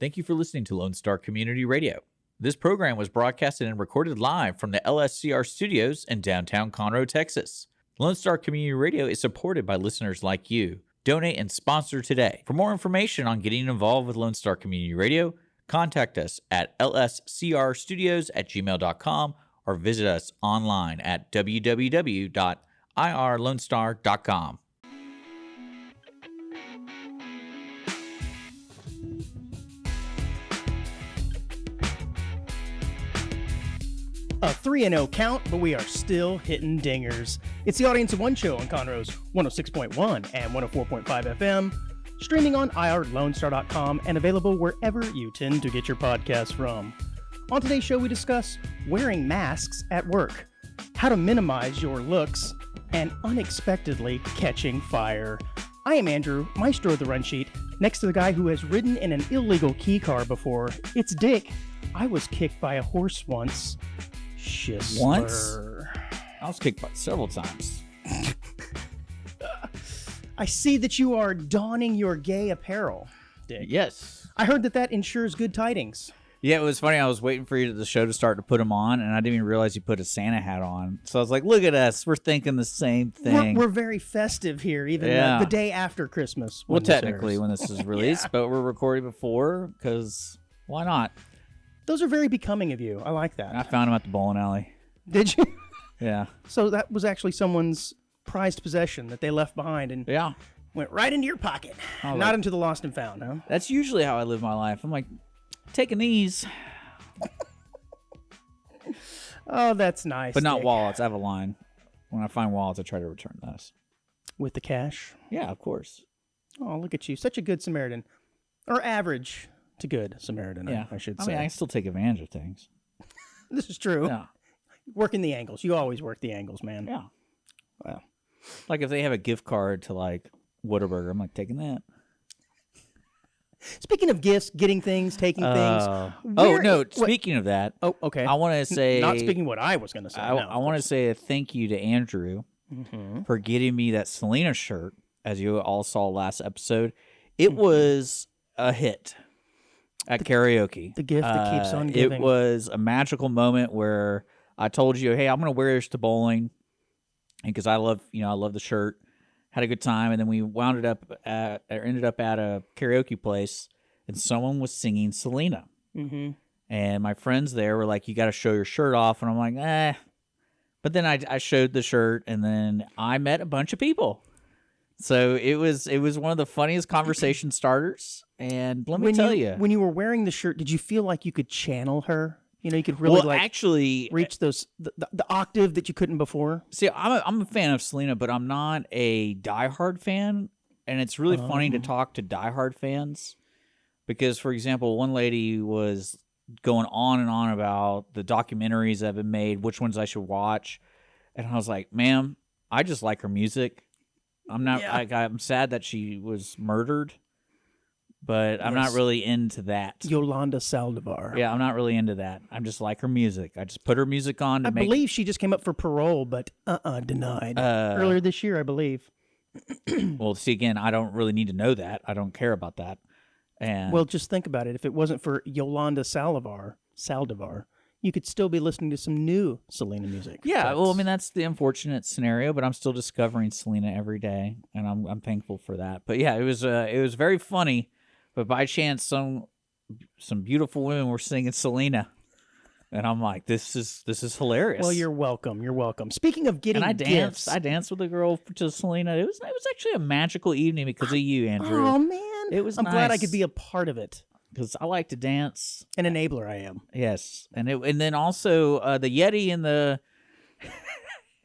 Thank you for listening to Lone Star Community Radio. This program was broadcasted and recorded live from the LSCR studios in downtown Conroe, Texas. Lone Star Community Radio is supported by listeners like you. Donate and sponsor today. For more information on getting involved with Lone Star Community Radio, contact us at lscrstudios@gmail.com or visit us online at www.irlonestar.com. A 3-0 count, but we are still hitting dingers. It's the Audience of One show on Conroe's 106.1 and 104.5 FM, streaming on irlonestar.com and available wherever you tend to get your podcasts from. On today's show, we discuss wearing masks at work, how to minimize your looks, and unexpectedly catching fire. I am Andrew, maestro of the run sheet, next to the guy who has ridden in an illegal key car before. It's Dick. I was kicked by a horse once. Schisler. Once? I was kicked by several times. I see that you are donning your gay apparel, Dick. Yes. I heard that ensures good tidings. Yeah, it was funny. I was waiting for the show to start to put them on, and I didn't even realize you put a Santa hat on. So I was like, look at us. We're thinking the same thing. We're very festive here, even the day after Christmas. Well, technically when this is released, but we're recording before because why not? Those are very becoming of you. I like that. And I found them at the bowling alley. Did you? Yeah. So that was actually someone's prized possession that they left behind and went right into your pocket. Not into the lost and found, huh? That's usually how I live my life. I'm like, taking these. Oh, that's nice. But not Dick. wallets. I have a line. When I find wallets, I try to return those. With the cash? Yeah, of course. Oh, look at you. Such a good Samaritan. Or average to good Samaritan, I should say. I mean, I still take advantage of things. This is true. Yeah. Working the angles. You always work the angles, man. Yeah. Well. Like if they have a gift card to like Whataburger, I'm like taking that. Speaking of gifts, getting things, taking things. Speaking of that. Oh, okay. I want to say. Not speaking what I was going to say. I want to say a thank you to Andrew for getting me that Selena shirt, as you all saw last episode. It was a hit at karaoke. The gift that keeps on giving. It was a magical moment where I told you, hey, I'm going to wear this to bowling because I love the shirt. Had a good time, and then we ended up at a karaoke place, and someone was singing Selena. Mm-hmm. And my friends there were like, you got to show your shirt off, and I'm like, eh. But then I showed the shirt, and then I met a bunch of people. So it was one of the funniest conversation starters. And let me tell you, when you were wearing the shirt, did you feel like you could channel her? You know, you could really actually reach those the octave that you couldn't before. See, I'm a fan of Selena, but I'm not a diehard fan. And it's really funny to talk to diehard fans because, for example, one lady was going on and on about the documentaries that have been made, which ones I should watch, and I was like, ma'am, I just like her music. I'm not. I'm sad that she was murdered, but I'm not really into that. Yolanda Saldivar. Yeah, I'm not really into that. I just like her music. I just put her music on. I believe she just came up for parole, but denied earlier this year, I believe. Well, see, again, I don't really need to know that. I don't care about that. And well, just think about it. If it wasn't for Yolanda Saldivar, you could still be listening to some new Selena music. Yeah, well, I mean, that's the unfortunate scenario, but I'm still discovering Selena every day, and I'm thankful for that. But yeah, it was very funny. But by chance, some beautiful women were singing Selena, and I'm like, this is hilarious. Well, you're welcome. You're welcome. Speaking of getting gifts, I danced with a girl to Selena. It was actually a magical evening because of you, Andrew. Oh man, it was. I'm nice. glad I could be a part of it. Because I like to dance. An enabler, I am. Yes, and then also the Yeti and the.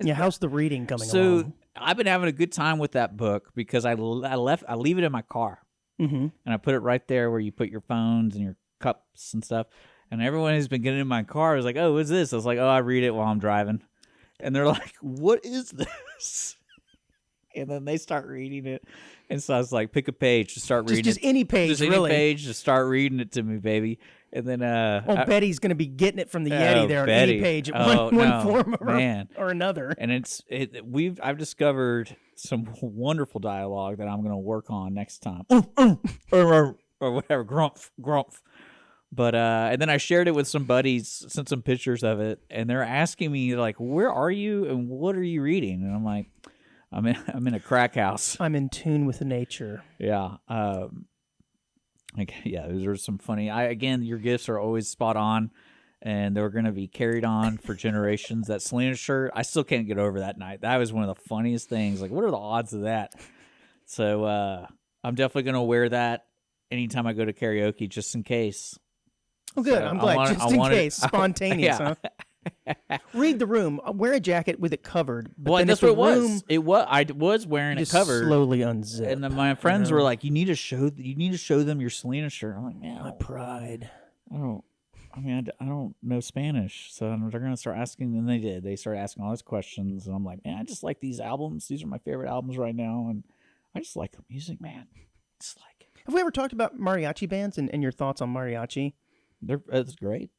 Yeah, how's the reading coming along? So I've been having a good time with that book because I leave it in my car, and I put it right there where you put your phones and your cups and stuff. And everyone who's been getting in my car is like, "Oh, what's this?" I was like, "Oh, I read it while I'm driving," and they're like, "What is this?" And then they start reading it. And so I was like, pick a page to start reading just it. Any page, just really. Any page to start reading it to me, baby. And then Betty's going to be getting it from the Yeti there on any page at one form or another. And I've discovered some wonderful dialogue that I'm going to work on next time. or whatever, grumph, grumph. But and then I shared it with some buddies, sent some pictures of it, and they're asking me like, "Where are you and what are you reading?" And I'm like, I'm in a crack house. I'm in tune with nature. Yeah. Yeah, those are some funny. Again, your gifts are always spot on, and they're going to be carried on for generations. That Selena shirt, I still can't get over that night. That was one of the funniest things. Like, what are the odds of that? So I'm definitely going to wear that anytime I go to karaoke, just in case. Oh, good. So I'm glad. Just in case. Spontaneous, yeah. huh? Read the room. Wear a jacket with it covered. But Well, then that's if what the it room, was. It was. I was wearing it just covered. slowly unzip. And then my friends were like, "You need to show them your Selena shirt." I'm like, "Man, My pride. I don't know Spanish, so they're gonna start asking." And they did. They started asking all these questions, and I'm like, "Man, I just like these albums. These are my favorite albums right now, and I just like music, man. Just like it. Have we ever talked about mariachi bands and your thoughts on mariachi? It's great.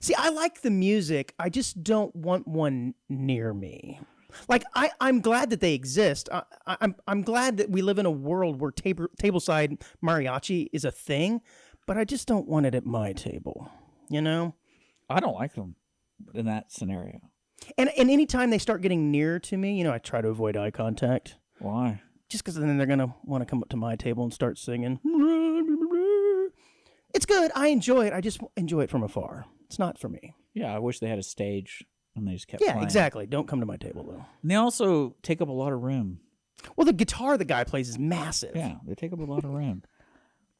See, I like the music. I just don't want one near me. Like I'm glad that they exist. I'm glad that we live in a world where tableside mariachi is a thing, but I just don't want it at my table. You know? I don't like them in that scenario. And anytime they start getting near to me, I try to avoid eye contact. Why? Just because then they're gonna want to come up to my table and start singing. It's good. I enjoy it. I just enjoy it from afar. It's not for me. Yeah, I wish they had a stage and they just kept Yeah, playing. exactly. Don't come to my table, though. And they also take up a lot of room. Well, the guitar the guy plays is massive. Yeah, they take up a lot of room.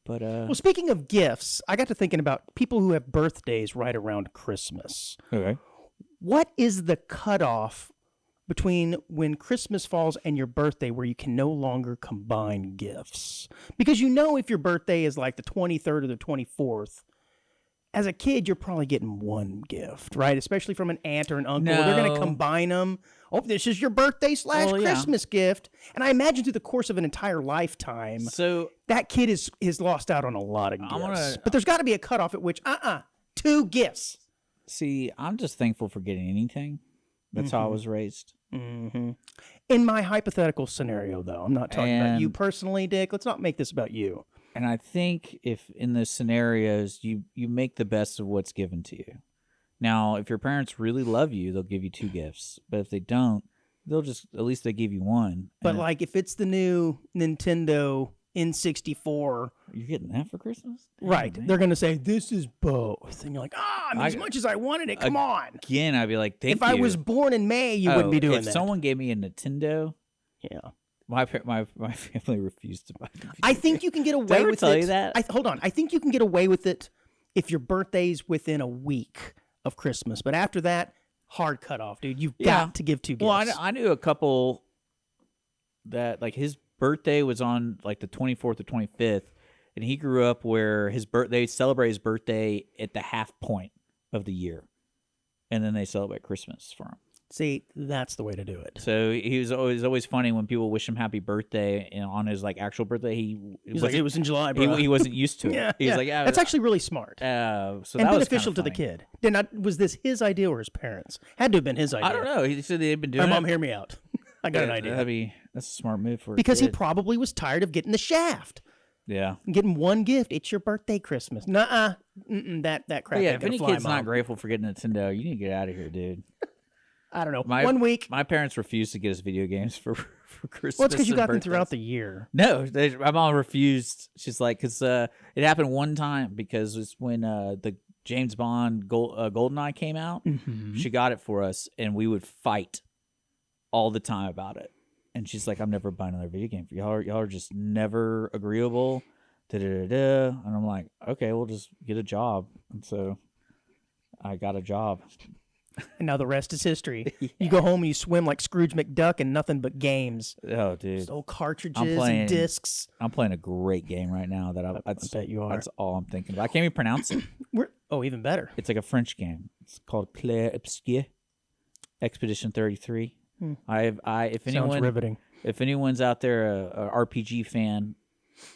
But Well, speaking of gifts, I got to thinking about people who have birthdays right around Christmas. okay. What is the cutoff between when Christmas falls and your birthday where you can no longer combine gifts? Because if your birthday is like the 23rd or the 24th, as a kid, you're probably getting one gift, right? Especially from an aunt or an uncle. No. They're going to combine them. Oh, this is your birthday / Well, yeah. Christmas gift. And I imagine through the course of an entire lifetime, So that kid is lost out on a lot of gifts. gonna- But there's got to be a cutoff at which, 2 gifts. see, I'm just thankful for getting anything. That's how I was raised. Mm-hmm. In my hypothetical scenario, though, I'm not talking about you And- personally, Dick. Let's not make this about you. And I think if in those scenarios you make the best of what's given to you. Now, if your parents really love you, they'll give you 2 gifts. But if they don't, they'll just at least they give you one. But And like if it's the new Nintendo N64, you're getting that for Christmas? Damn, right, man. they're going to say, this is both. And you're like, as much as I wanted it, come on. Again, I'd be like, thank If you. I was born in May, you wouldn't be doing if that. someone gave me a Nintendo, Yeah. my family refused to buy the video I think you can get I away ever with tell it. you that? Hold on. I think you can get away with it if your birthday's within a week of Christmas. But after that, hard cutoff, dude. You've got to give 2 gifts. Well, I knew a couple that like his birthday was on like the 24th or 25th, and he grew up where they celebrate his birthday at the half point of the year, and then they celebrate Christmas for him. See, that's the way to do it. So he was always funny when people wish him happy birthday, and on his like actual birthday, He's like, it was in July, bro. he wasn't used to it. Yeah, He was yeah. like, yeah, That's actually really smart so and that was beneficial to kinda the funny. kid. Then was this his idea or his parents? Had to have been his idea. I don't know. He said they'd been My doing mom, it. hear me out. I got an idea. That's a smart move for a Because he kid. probably was tired of getting the shaft. Yeah. And getting one gift. It's your birthday, Christmas. Nuh-uh. That crap But yeah, ain't if gonna any fly, kid's Mom. not grateful for getting a Nintendo, you need to get out of here, dude. I don't know. My- 1 week. My parents refused to get us video games for Christmas. Well, it's because you and got them birthdays. throughout the year. No, my mom refused. She's like, because it happened one time because it's when the James Bond GoldenEye came out. Mm-hmm. She got it for us, and we would fight all the time about it. And she's like, I'm never buying another video game for y'all. Y'all are just never agreeable. Da-da-da-da. And I'm like, okay, we'll just get a job. And so I got a job. And now the rest is history. You go home and you swim like Scrooge McDuck and nothing but games. Oh, dude. Just old cartridges I'm playing- and discs. I'm playing a great game right now that I bet you are. That's all I'm thinking about. I can't even pronounce it. Even better. It's like a French game. It's called Claire Obscure Expedition 33. Sounds riveting. If anyone's out there a RPG fan,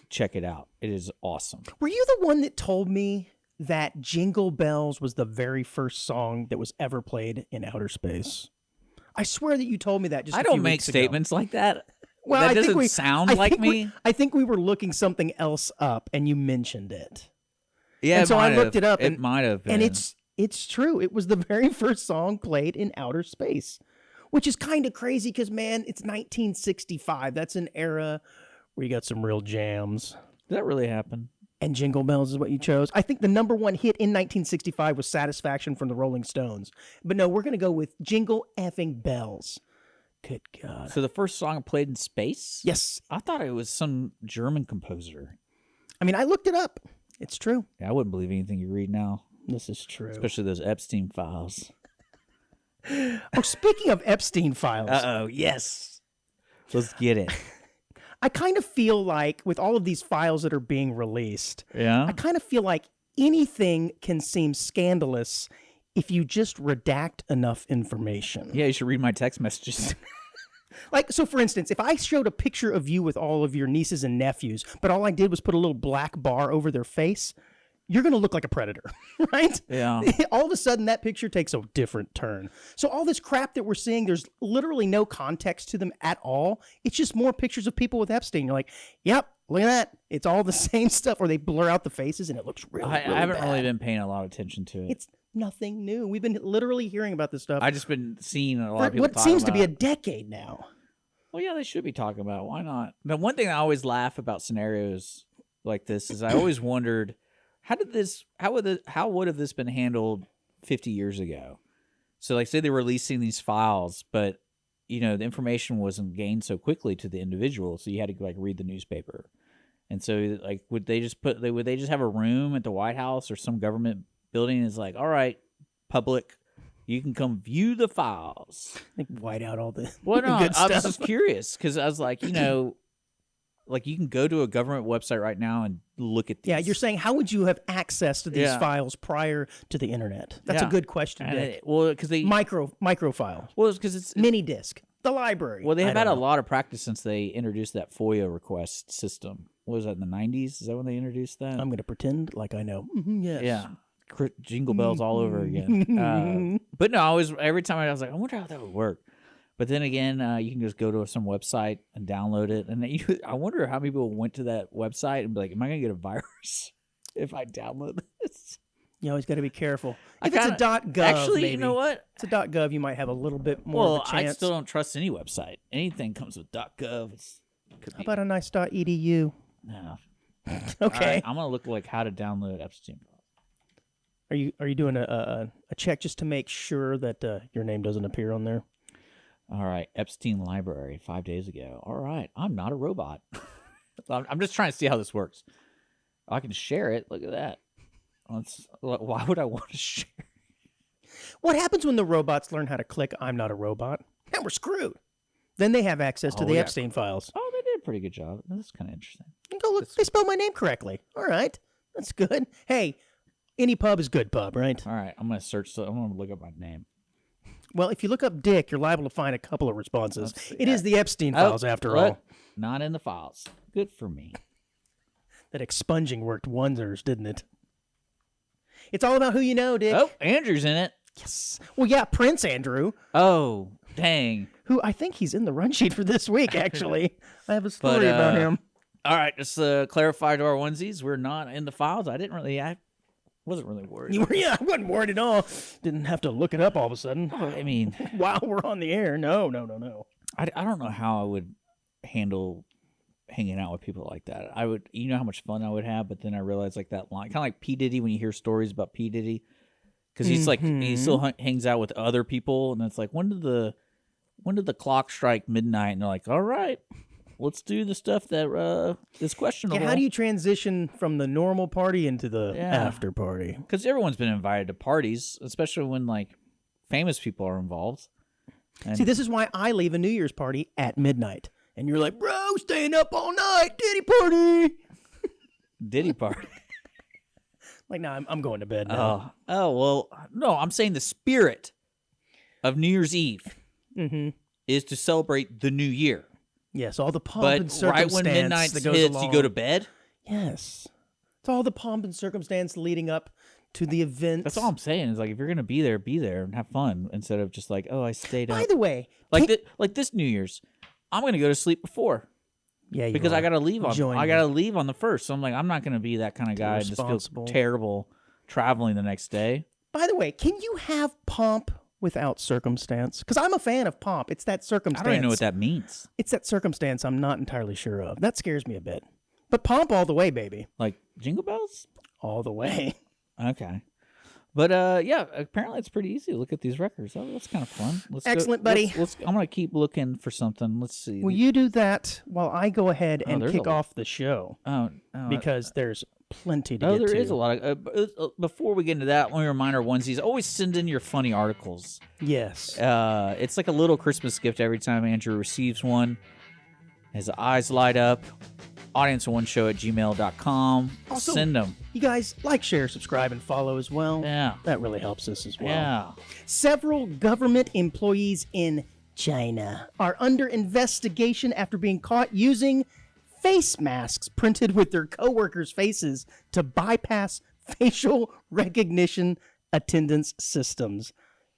check it out. It is awesome. Were you the one that told me that Jingle Bells was the very first song that was ever played in outer space? I swear that you told me that just I a few don't make weeks ago. statements like that. Well, that I doesn't think we, sound I like think we- me. I think we were looking something else up, and you mentioned it. Yeah, And so I looked it up, It and- might have been. And it's true. It was the very first song played in outer space, which is kind of crazy because, man, it's 1965. That's an era where you got some real jams. Did that really happen? And Jingle Bells is what you chose. I think the number one hit in 1965 was Satisfaction from the Rolling Stones. But no, we're going to go with Jingle Effing Bells. Good God. So the first song played in space? Yes. I thought it was some German composer. I mean, I looked it up. It's true. Yeah, I wouldn't believe anything you read now, This is true. especially those Epstein files. Oh, speaking of Epstein files, Uh-oh, yes. Let's get it. I kind of feel like with all of these files that are being released, Yeah? I kind of feel like anything can seem scandalous if you just redact enough information. Yeah, you should read my text messages. Like, so for instance, if I showed a picture of you with all of your nieces and nephews, but all I did was put a little black bar over their face, you're going to look like a predator, right? Yeah. All of a sudden, that picture takes a different turn. So all this crap that we're seeing, there's literally no context to them at all. It's just more pictures of people with Epstein. You're like, yep, look at that. It's all the same stuff. Or they blur out the faces and it looks really, I really haven't bad. really been paying a lot of attention to it. It's nothing new. We've been literally hearing about this stuff I just been seeing a lot for of people what talk seems about to be a it. decade now. Well, yeah, they should be talking about it. Why not? The one thing I always laugh about scenarios like this is I always wondered how would have this been handled 50 years ago? So, like, say they're releasing these files, but the information wasn't gained so quickly to the individual, so you had to read the newspaper. And so, would they just have a room at the White House or some government building? And it's like, all right, public, you can come view the files. Like white out all the Well, no, good I was stuff. just curious because I was like, you can go to a government website right now and look at these. Yeah, you're saying how would you have access to these Yeah. files prior to the internet? That's a Yeah. good question, And Dick. because they Micro file, because it's mini disc, the library. well they I have don't had a know. lot of practice since they introduced that FOIA request system. What was that in the 90s? Is that when they introduced that? I'm going to pretend like I know. Yes. Yeah. Jingle bells all over again. But no, every time I was like, I wonder how that would work. But then again, you can just go to some website and download it. And I wonder how many people went to that website and be like, am I going to get a virus if I download this? You always got to be careful. I If it's a kinda- .gov, Actually, maybe. you know what? It's a .gov, you might have a little bit more Well, of a chance. I still don't trust any website. Anything comes with .gov. Could How be, about a nice .edu? no. Okay. All right, I'm going to look like how to download Epstein. Are you doing a check just to make sure that your name doesn't appear on there? All right, Epstein Library 5 days ago. All right, I'm not a robot. I'm just trying to see how this works. I can share it. Look at that. Why would I want to share? What happens when the robots learn how to click "I'm not a robot"? Then we're screwed. Then they have access to Oh, the yeah. Epstein files. Oh, they did a pretty good job. That's kind of interesting. And go look. They spelled my name correctly. All right, that's good. Hey, any pub is good pub, right? All right, I'm gonna search. I'm gonna look up my name. Well, if you look up Dick, you're liable to find a couple of responses. Let's see. It is the Epstein files, after look, all. Not in the files. Good for me. That expunging worked wonders, didn't it? It's all about who you know, Dick. Oh, Andrew's in it. Yes. Well, yeah, Prince Andrew, Oh, dang. who I think he's in the run sheet for this week, actually. I have a story But, about him. All right, just clarify to our onesies, we're not in the files. I wasn't really worried. Yeah, I wasn't worried at all. Didn't have to look it up all of a sudden. I mean, While we're on the air. No. I don't know how I would handle hanging out with people like that. I would, how much fun I would have, but then I realized like that line, kind of like P. Diddy when you hear stories about P. Diddy, because he's like he still hangs out with other people, and it's like when did the clock strike midnight? And they're like, all right, let's do the stuff that is questionable. Yeah, how do you transition from the normal party into the after party? Because everyone's been invited to parties, especially when like famous people are involved. And See, this is why I leave a New Year's party at midnight. And you're like, bro, staying up all night, Diddy party. Diddy party. Like, no, I'm going to bed now. Oh, well, no, I'm saying the spirit of New Year's Eve is to celebrate the new year. Yes, all the pomp But and circumstance right when midnight that goes hits, along. you go to bed? Yes. It's all the pomp and circumstance leading up to the event. That's all I'm saying. Is like, if you're going to be there and have fun instead of just like, oh, I stayed up. By the way, Like this New Year's, I'm going to go to sleep before. Yeah, you because are. I got to leave on Join I me. got to leave on the 1st. So I'm like, I'm not going to be that kind of guy and just feel Irresponsible. terrible traveling the next day. By the way, can you have pomp without circumstance? Because I'm a fan of pomp. It's that I circumstance. don't even know what that means. It's that circumstance I'm not entirely sure of. That scares me a bit. But pomp all the way, baby. Like jingle bells? All the way. Okay. But yeah, apparently it's pretty easy to look at these records. Oh, that's kind of fun. Excellent, buddy. I'm going to keep looking for something. Let's see. Will you do that while I go ahead and there's kick a lot. off the show? Oh, Because there's plenty to get there to. is a lot of. Before we get into that, let me remind our onesies, always send in your funny articles. Yes. It's like a little Christmas gift every time Andrew receives one. His eyes light up. audience1show@gmail.com. Also, Send them. You guys like, share, subscribe, and follow as well. Yeah. That really helps us as well. Yeah. Several government employees in China are under investigation after being caught using face masks printed with their coworkers' faces to bypass facial recognition attendance systems.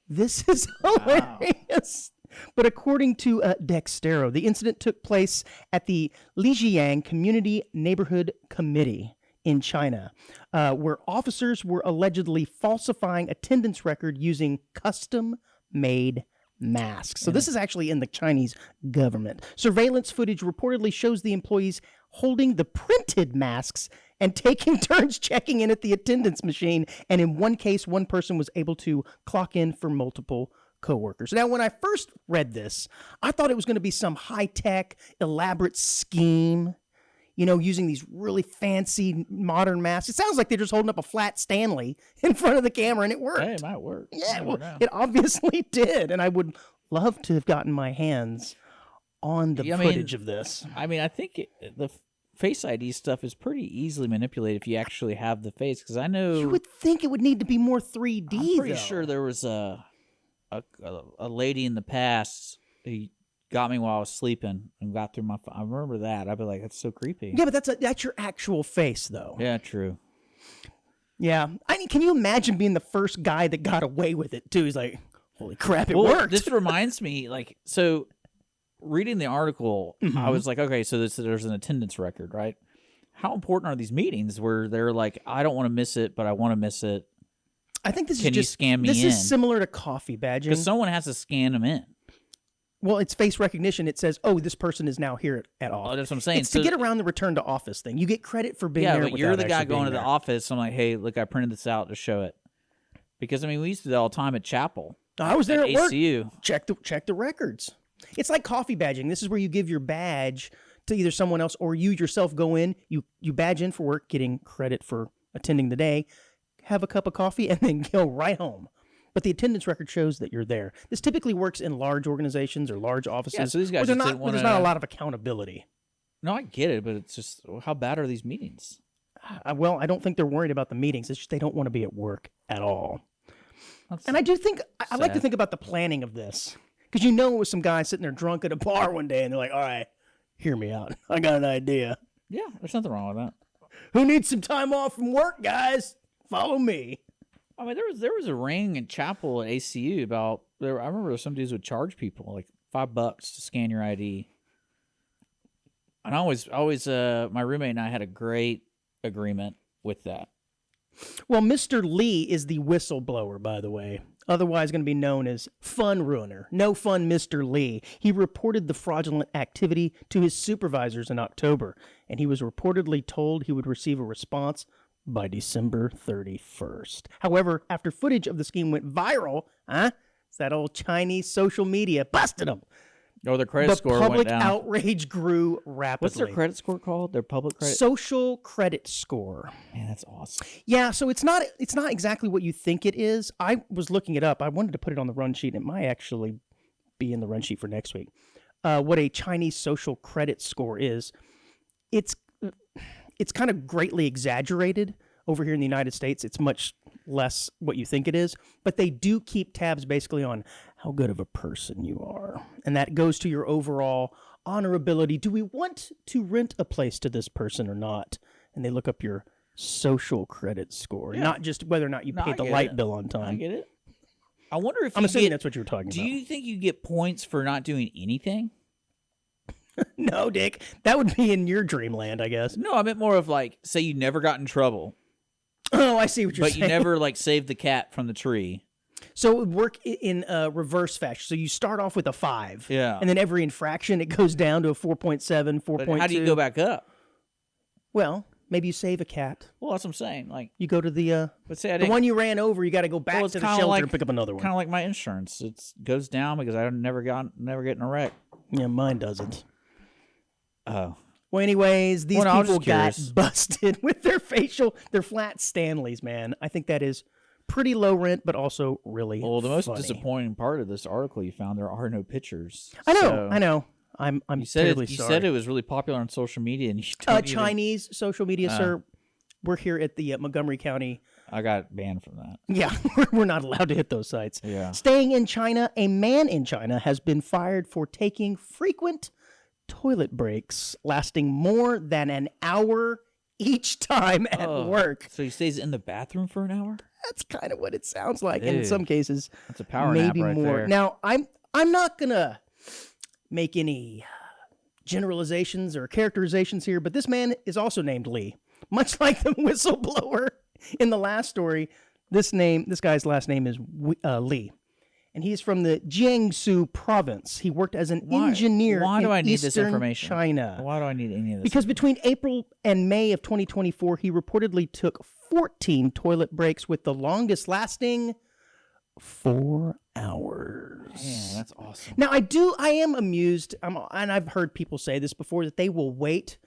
This is hilarious. But according to Dextero, the incident took place at the Lijiang Community Neighborhood Committee in China, where officers were allegedly falsifying attendance record using custom-made masks. So this is actually in the Chinese government. Surveillance footage reportedly shows the employees holding the printed masks and taking turns checking in at the attendance machine. And in one case, one person was able to clock in for multiple coworkers. Now, when I first read this, I thought it was going to be some high-tech, elaborate scheme, you know, using these really fancy modern masks. It sounds like they're just holding up a flat Stanley in front of the camera, and it worked. Hey, it might work. Yeah, well, it obviously did, and I would love to have gotten my hands on the footage of this. I mean, I think the Face ID stuff is pretty easily manipulated if you actually have the face, because I know... You would think it would need to be more 3D, I'm pretty though. sure there was a lady in the past who got me while I was sleeping and got through my phone. I remember that. I'd be like, that's so creepy. Yeah, but that's your actual face, though. Yeah, true. Yeah. I mean, can you imagine being the first guy that got away with it, too? He's like, holy crap, it worked. This reminds me, like, so reading the article, I was like, okay, so there's an attendance record, right? How important are these meetings where they're like, I don't want to miss it, but I want to miss it? I think this Can is you just scan me this in? is similar to coffee badging. Because someone has to scan them in. Well, it's face recognition. It says, "Oh, this person is now here at office." Oh, that's what I'm saying. It's to get around the return to office thing. You get credit for being yeah, there. but you're without the guy actually going to being the there. office. I'm like, hey, look, I printed this out to show it. Because I mean, we used to do that all the time at chapel. I was there at work. ACU. Check the records. It's like coffee badging. This is where you give your badge to either someone else or you yourself go in. You badge in for work, getting credit for attending the day. Have a cup of coffee, and then go right home. But the attendance record shows that you're there. This typically works in large organizations or large offices. Yeah, so these guys where just there's didn't wanna- not a lot of accountability. No, I get it, but it's just, how bad are these meetings? Well, I don't think they're worried about the meetings. It's just they don't want to be at work at all. That's And I do think, I like to sad. think about the planning of this. Because you know it was some guy sitting there drunk at a bar one day, and they're like, all right, hear me out. I got an idea. Yeah, there's nothing wrong with that. Who needs some time off from work, guys? Follow me. I mean, there was a ring in chapel at ACU about I remember some dudes would charge people like $5 to scan your ID. And I always my roommate and I had a great agreement with that. Well, Mr. Lee is the whistleblower, by the way, otherwise going to be known as Fun Ruiner. No fun, Mr. Lee. He reported the fraudulent activity to his supervisors in October, and he was reportedly told he would receive a response by December 31st. However, after footage of the scheme went viral, it's that old Chinese social media busted him. Oh, their credit The score went public down. outrage grew rapidly. What's their credit score called? Their public credit? Social credit score. Man, that's awesome. Yeah, so it's not exactly what you think it is. I was looking it up. I wanted to put it on the run sheet. It might actually be in the run sheet for next week. What a Chinese social credit score is. It's kind of greatly exaggerated over here in the United States. It's much less what you think it is, but they do keep tabs basically on how good of a person you are. And that goes to your overall honorability. Do we want to rent a place to this person or not? And they look up your social credit score, not just whether or not you No, paid I the get light it. bill on I time. get it. I wonder if I'm you assuming get, that's what you were talking do about. you think you get points for not doing anything? No, Dick. That would be in your dreamland, I guess. No, I meant more of like, say you never got in trouble, Oh, I see what you're but saying. you never like saved the cat from the tree. So it would work in reverse fashion. So you start off with a 5. Yeah. And then every infraction, it goes down to a 4.7, 4.2. But how do you go back up? Well, maybe you save a cat. Well, that's what I'm saying. Like, You go to the let's say I the didn't. one you ran over, you got to go back Well, it's to the kinda shelter like- and pick up another one. Kind of like my insurance. It goes down because I never get in a wreck. Yeah, mine doesn't. Oh. Well, anyways, these Well, no, I was people just got curious. busted with their flat Stanleys, man. I think that is pretty low rent, but also really Well, the most funny. disappointing part of this article you found, there are no pictures. I know, So I know. I'm You said terribly you sorry. said it was really popular on social media, and you don't even- Chinese social media, sir. We're here at the Montgomery County. I got banned from that. Yeah, we're not allowed to hit those sites. Yeah. Staying in China, a man in China has been fired for taking frequent toilet breaks lasting more than an hour each time at Oh, work. So he stays in the bathroom for an hour? That's kind of what it sounds like, and in Dude, some cases, That's a power maybe nap right more. there. Now, I'm not gonna make any generalizations or characterizations here, but this man is also named Lee, much like the whistleblower in the last story. This guy's last name is Lee, and he's from the Jiangsu province. He worked as an engineer why do in I need this Eastern information? China. Why do I need any of this? Because between April and May of 2024, he reportedly took 14 toilet breaks, with the longest lasting 4 hours. Man, that's awesome. Now, I am amused, and I've heard people say this before, that they will wait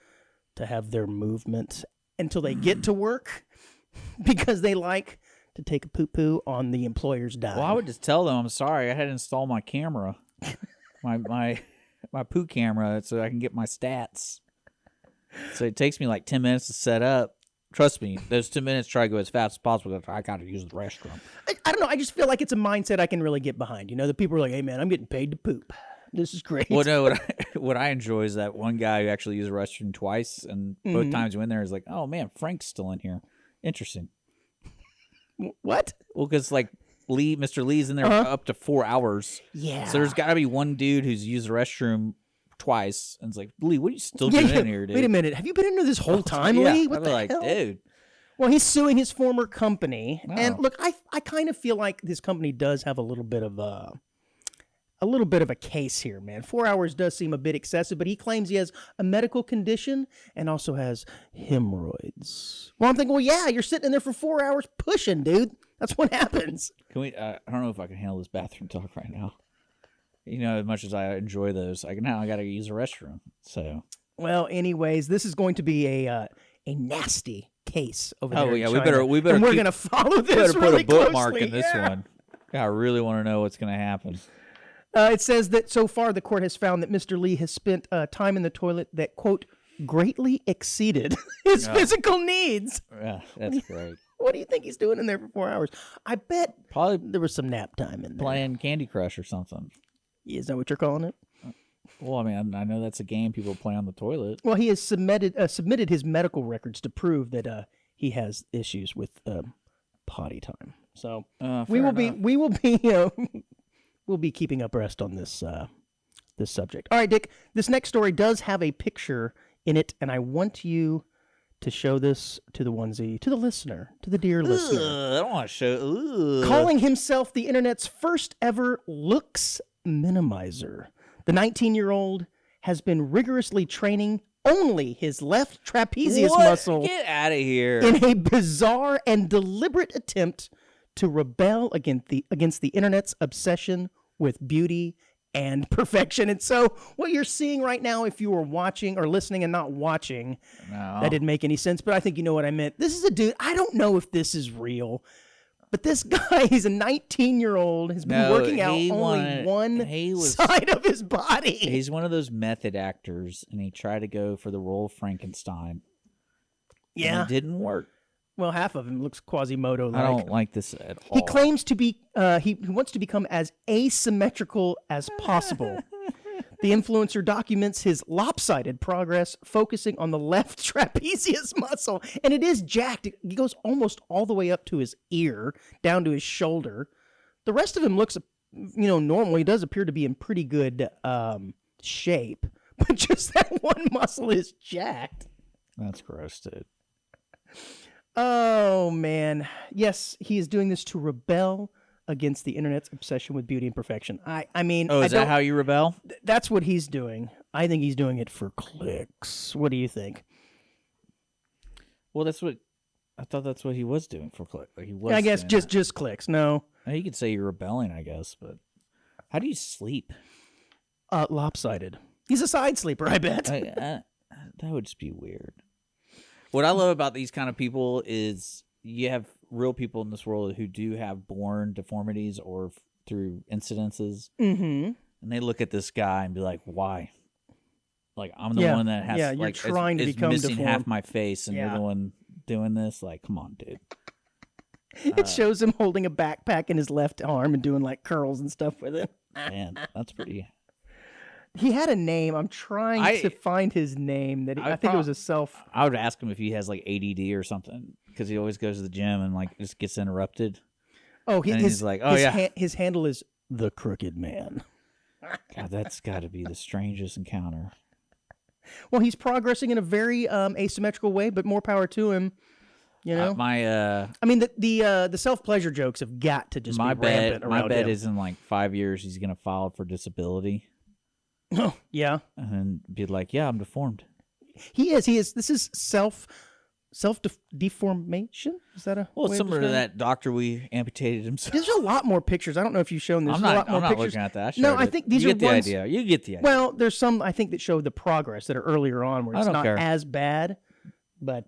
to have their movement until they get to work because they like to take a poo-poo on the employer's dime. Well, I would just tell them I'm sorry. I had to install my camera, my poo camera, so I can get my stats. So it takes me like 10 minutes to set up. Trust me, those 2 minutes try to go as fast as possible. I got to use the restroom. I don't know. I just feel like it's a mindset I can really get behind. You know, the people are like, hey, man, I'm getting paid to poop. This is great. Well, no, what I enjoy is that one guy who actually used the restroom twice, and both times we went there is like, oh man, Frank's still in here. Interesting. What? Well, because like Mr. Lee's in there for up to 4 hours. Yeah. So there's got to be one dude who's used the restroom twice, and it's like, Lee, what are you still doing in here, dude? Wait a minute. Have you been into this whole time, Yeah, Lee? I'd What be the like, hell? dude. Well, he's suing his former company, and Oh. look, I kind of feel like this company does have a little bit of a case here, man. 4 hours does seem a bit excessive, but he claims he has a medical condition and also has hemorrhoids. Well, I'm thinking, well, yeah, you're sitting in there for 4 hours pushing, dude. That's what happens. Can we? I don't know if I can handle this bathroom talk right now. You know, as much as I enjoy those, I got to use the restroom. So. Well, anyways, this is going to be a nasty case over there. Oh in yeah, China. we better. And we're keep- gonna follow we this. better put really a bookmark closely. in this Yeah. one. Yeah, I really want to know what's going to happen. It says that so far the court has found that Mr. Lee has spent time in the toilet that, quote, greatly exceeded his physical needs. Yeah, that's great. What do you think he's doing in there for 4 hours? I bet Probably there was some nap time in there. playing Candy Crush or something. Is that what you're calling it? Well, I mean, I know that's a game people play on the toilet. Well, he has submitted his medical records to prove that he has issues with potty time. So we will be we'll be keeping abreast on this this subject. All right, Dick. This next story does have a picture in it, and I want you to show this to the onesie, to the listener, to the dear listener. I don't want to show. Calling himself the internet's first ever looks minimizer, the 19-year-old has been rigorously training only his left trapezius muscle Get out of here. in a bizarre and deliberate attempt to rebel against the internet's obsession with beauty and perfection. And so what you're seeing right now, if you were watching or listening and not watching, that didn't make any sense, but I think you know what I meant. This is a dude, I don't know if this is real, but this guy, he's a 19-year-old, has been working out only one side of his body. He's one of those method actors, and he tried to go for the role of Frankenstein. Yeah. And it didn't work. Well, half of him looks Quasimodo-like. I don't like this at all. He claims to be, he wants to become as asymmetrical as possible. The influencer documents his lopsided progress, focusing on the left trapezius muscle. And it is jacked. It goes almost all the way up to his ear, down to his shoulder. The rest of him looks, normal. He does appear to be in pretty good shape. but just that one muscle is jacked. That's gross, dude. Oh, man. Yes, he is doing this to rebel against the internet's obsession with beauty and perfection. I mean... Oh, is that how you rebel? That's what he's doing. I think he's doing it for clicks. What do you think? Well, I thought that's what he was doing for clicks. Like he was. I guess just clicks. No. You could say you're rebelling, I guess, but how do you sleep? Lopsided. He's a side sleeper, I bet. That would just be weird. What I love about these kind of people is you have real people in this world who do have born deformities or through incidences, mm-hmm. and they look at this guy and be like, "Why? Like I'm the one that has you're like trying to become missing deformed. half my face, and you're the one doing this. Like, come on, dude." It shows him holding a backpack in his left arm and doing like curls and stuff with it. Man, that's pretty. He had a name. I'm trying to find his name. I think it was a self. I would ask him if he has like ADD or something because he always goes to the gym and like just gets interrupted. Oh, he's like, his handle is the Crooked Man. God, that's got to be the strangest encounter. Well, he's progressing in a very asymmetrical way, but more power to him. You know, I mean, the self-pleasure jokes have got to just be rampant around him. My bet is in like 5 years he's gonna file for disability. Oh, yeah, and then be like, "Yeah, I'm deformed." He is. This is self deformation. Is that a it's similar to that doctor we amputated himself? There's a lot more pictures. I don't know if you've shown this. I'm not looking at that. I think these you are get the ones, idea. You get the idea. Well, there's some I think that show the progress that are earlier on where it's not care. as bad, but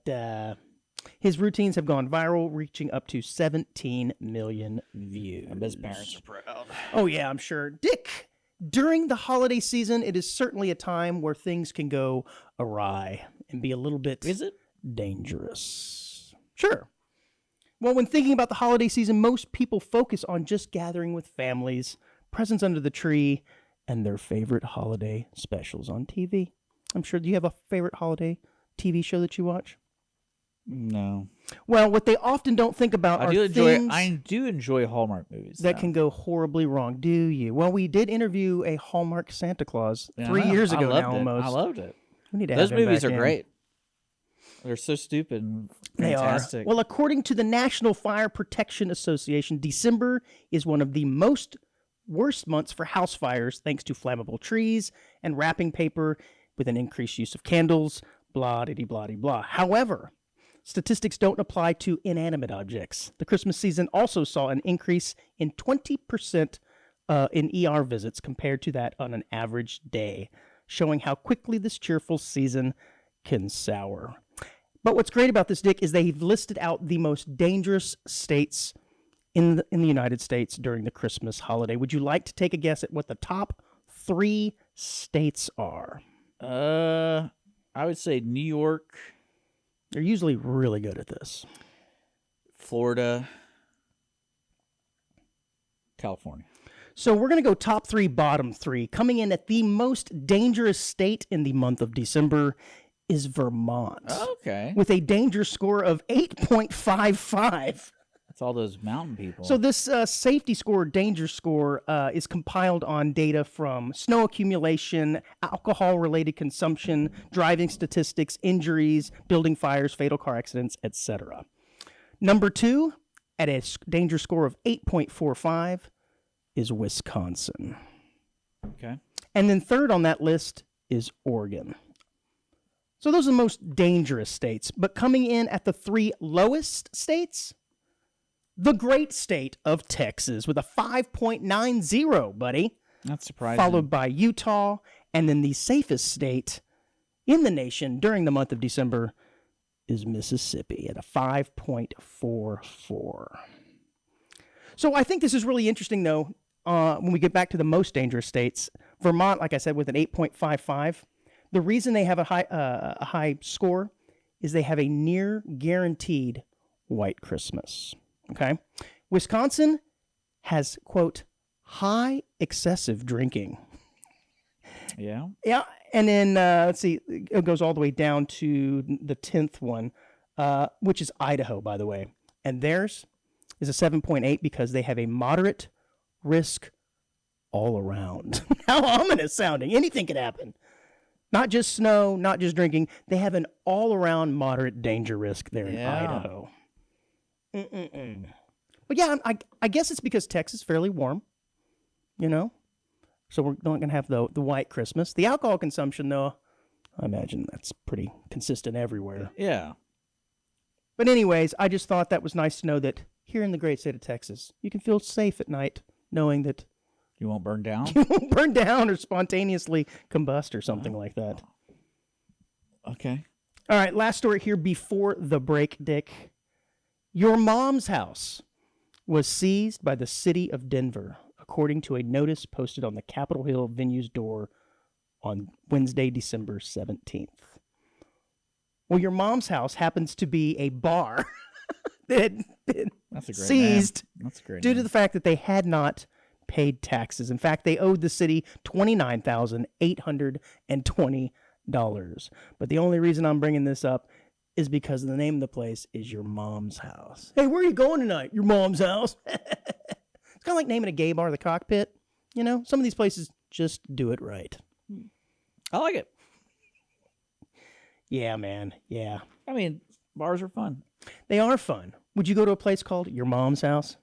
his routines have gone viral, reaching up to 17 million views. I bet his parents are proud. Oh yeah, I'm sure. Dick, during the holiday season, it is certainly a time where things can go awry and be a little bit dangerous. Sure. Well, when thinking about the holiday season, most people focus on just gathering with families, presents under the tree, and their favorite holiday specials on TV. I'm sure. Do you have a favorite holiday TV show that you watch? No. Well, what they often don't think about I do enjoy Hallmark movies that can go horribly wrong. Do you? Well, we did interview a Hallmark Santa Claus 3 years ago now, almost. I loved it. We need to Those have him movies back are in. great. They're so stupid and fantastic. They are. Well, according to the National Fire Protection Association, December is one of the worst months for house fires, thanks to flammable trees and wrapping paper with an increased use of candles, blah-de-blah-de-blah. However, statistics don't apply to inanimate objects. The Christmas season also saw an increase in 20% in ER visits compared to that on an average day, showing how quickly this cheerful season can sour. But what's great about this, Dick, is they've listed out the most dangerous states in the United States during the Christmas holiday. Would you like to take a guess at what the top 3 states are? I would say New York. They're usually really good at this. Florida. California. So we're going to go top 3, bottom 3. Coming in at the most dangerous state in the month of December is Vermont. Okay. With a danger score of 8.55. That's all those mountain people. So this safety score, danger score, is compiled on data from snow accumulation, alcohol-related consumption, driving statistics, injuries, building fires, fatal car accidents, etc. Number 2, at a danger score of 8.45, is Wisconsin. Okay. And then third on that list is Oregon. So those are the most dangerous states. But coming in at the 3 lowest states, the great state of Texas with a 5.90, buddy. That's surprising. Followed by Utah, and then the safest state in the nation during the month of December is Mississippi at a 5.44. So I think this is really interesting, though, when we get back to the most dangerous states. Vermont, like I said, with an 8.55. The reason they have a high score is they have a near guaranteed white Christmas. Okay. Wisconsin has, quote, high excessive drinking. Yeah. Yeah. And then, let's see, it goes all the way down to the 10th one, which is Idaho, by the way. And theirs is a 7.8 because they have a moderate risk all around. How ominous sounding. Anything could happen. Not just snow, not just drinking. They have an all-around moderate danger risk there in Idaho. But yeah, I guess it's because Texas is fairly warm, you know? So we're not going to have the white Christmas. The alcohol consumption, though, I imagine that's pretty consistent everywhere. Yeah. But anyways, I just thought that was nice to know that here in the great state of Texas, you can feel safe at night knowing that you won't burn down? You won't burn down or spontaneously combust or something like that. Okay. All right, last story here before the break, Dick. Your mom's house was seized by the city of Denver, according to a notice posted on the Capitol Hill venue's door on Wednesday, December 17th. Well, your mom's house happens to be a bar that had been seized due to the fact that they had not paid taxes. In fact, they owed the city $29,820. But the only reason I'm bringing this up is because the name of the place is Your Mom's House. Hey, where are you going tonight? Your mom's house. It's kind of like naming a gay bar the Cockpit. You know, some of these places just do it right. I like it. Yeah, man. Yeah. I mean, bars are fun. They are fun. Would you go to a place called Your Mom's House?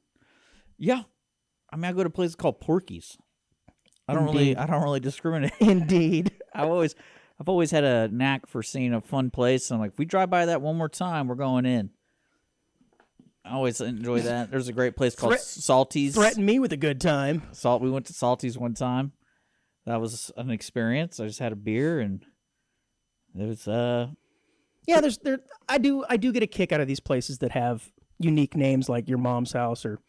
Yeah. I mean, I go to places called Porky's. I don't really discriminate. Indeed. I've always had a knack for seeing a fun place. I'm like, if we drive by that one more time, we're going in. I always enjoy that. There's a great place called Salty's. Threaten me with a good time. We went to Salty's one time. That was an experience. I just had a beer and it was yeah, I do get a kick out of these places that have unique names like Your Mom's House or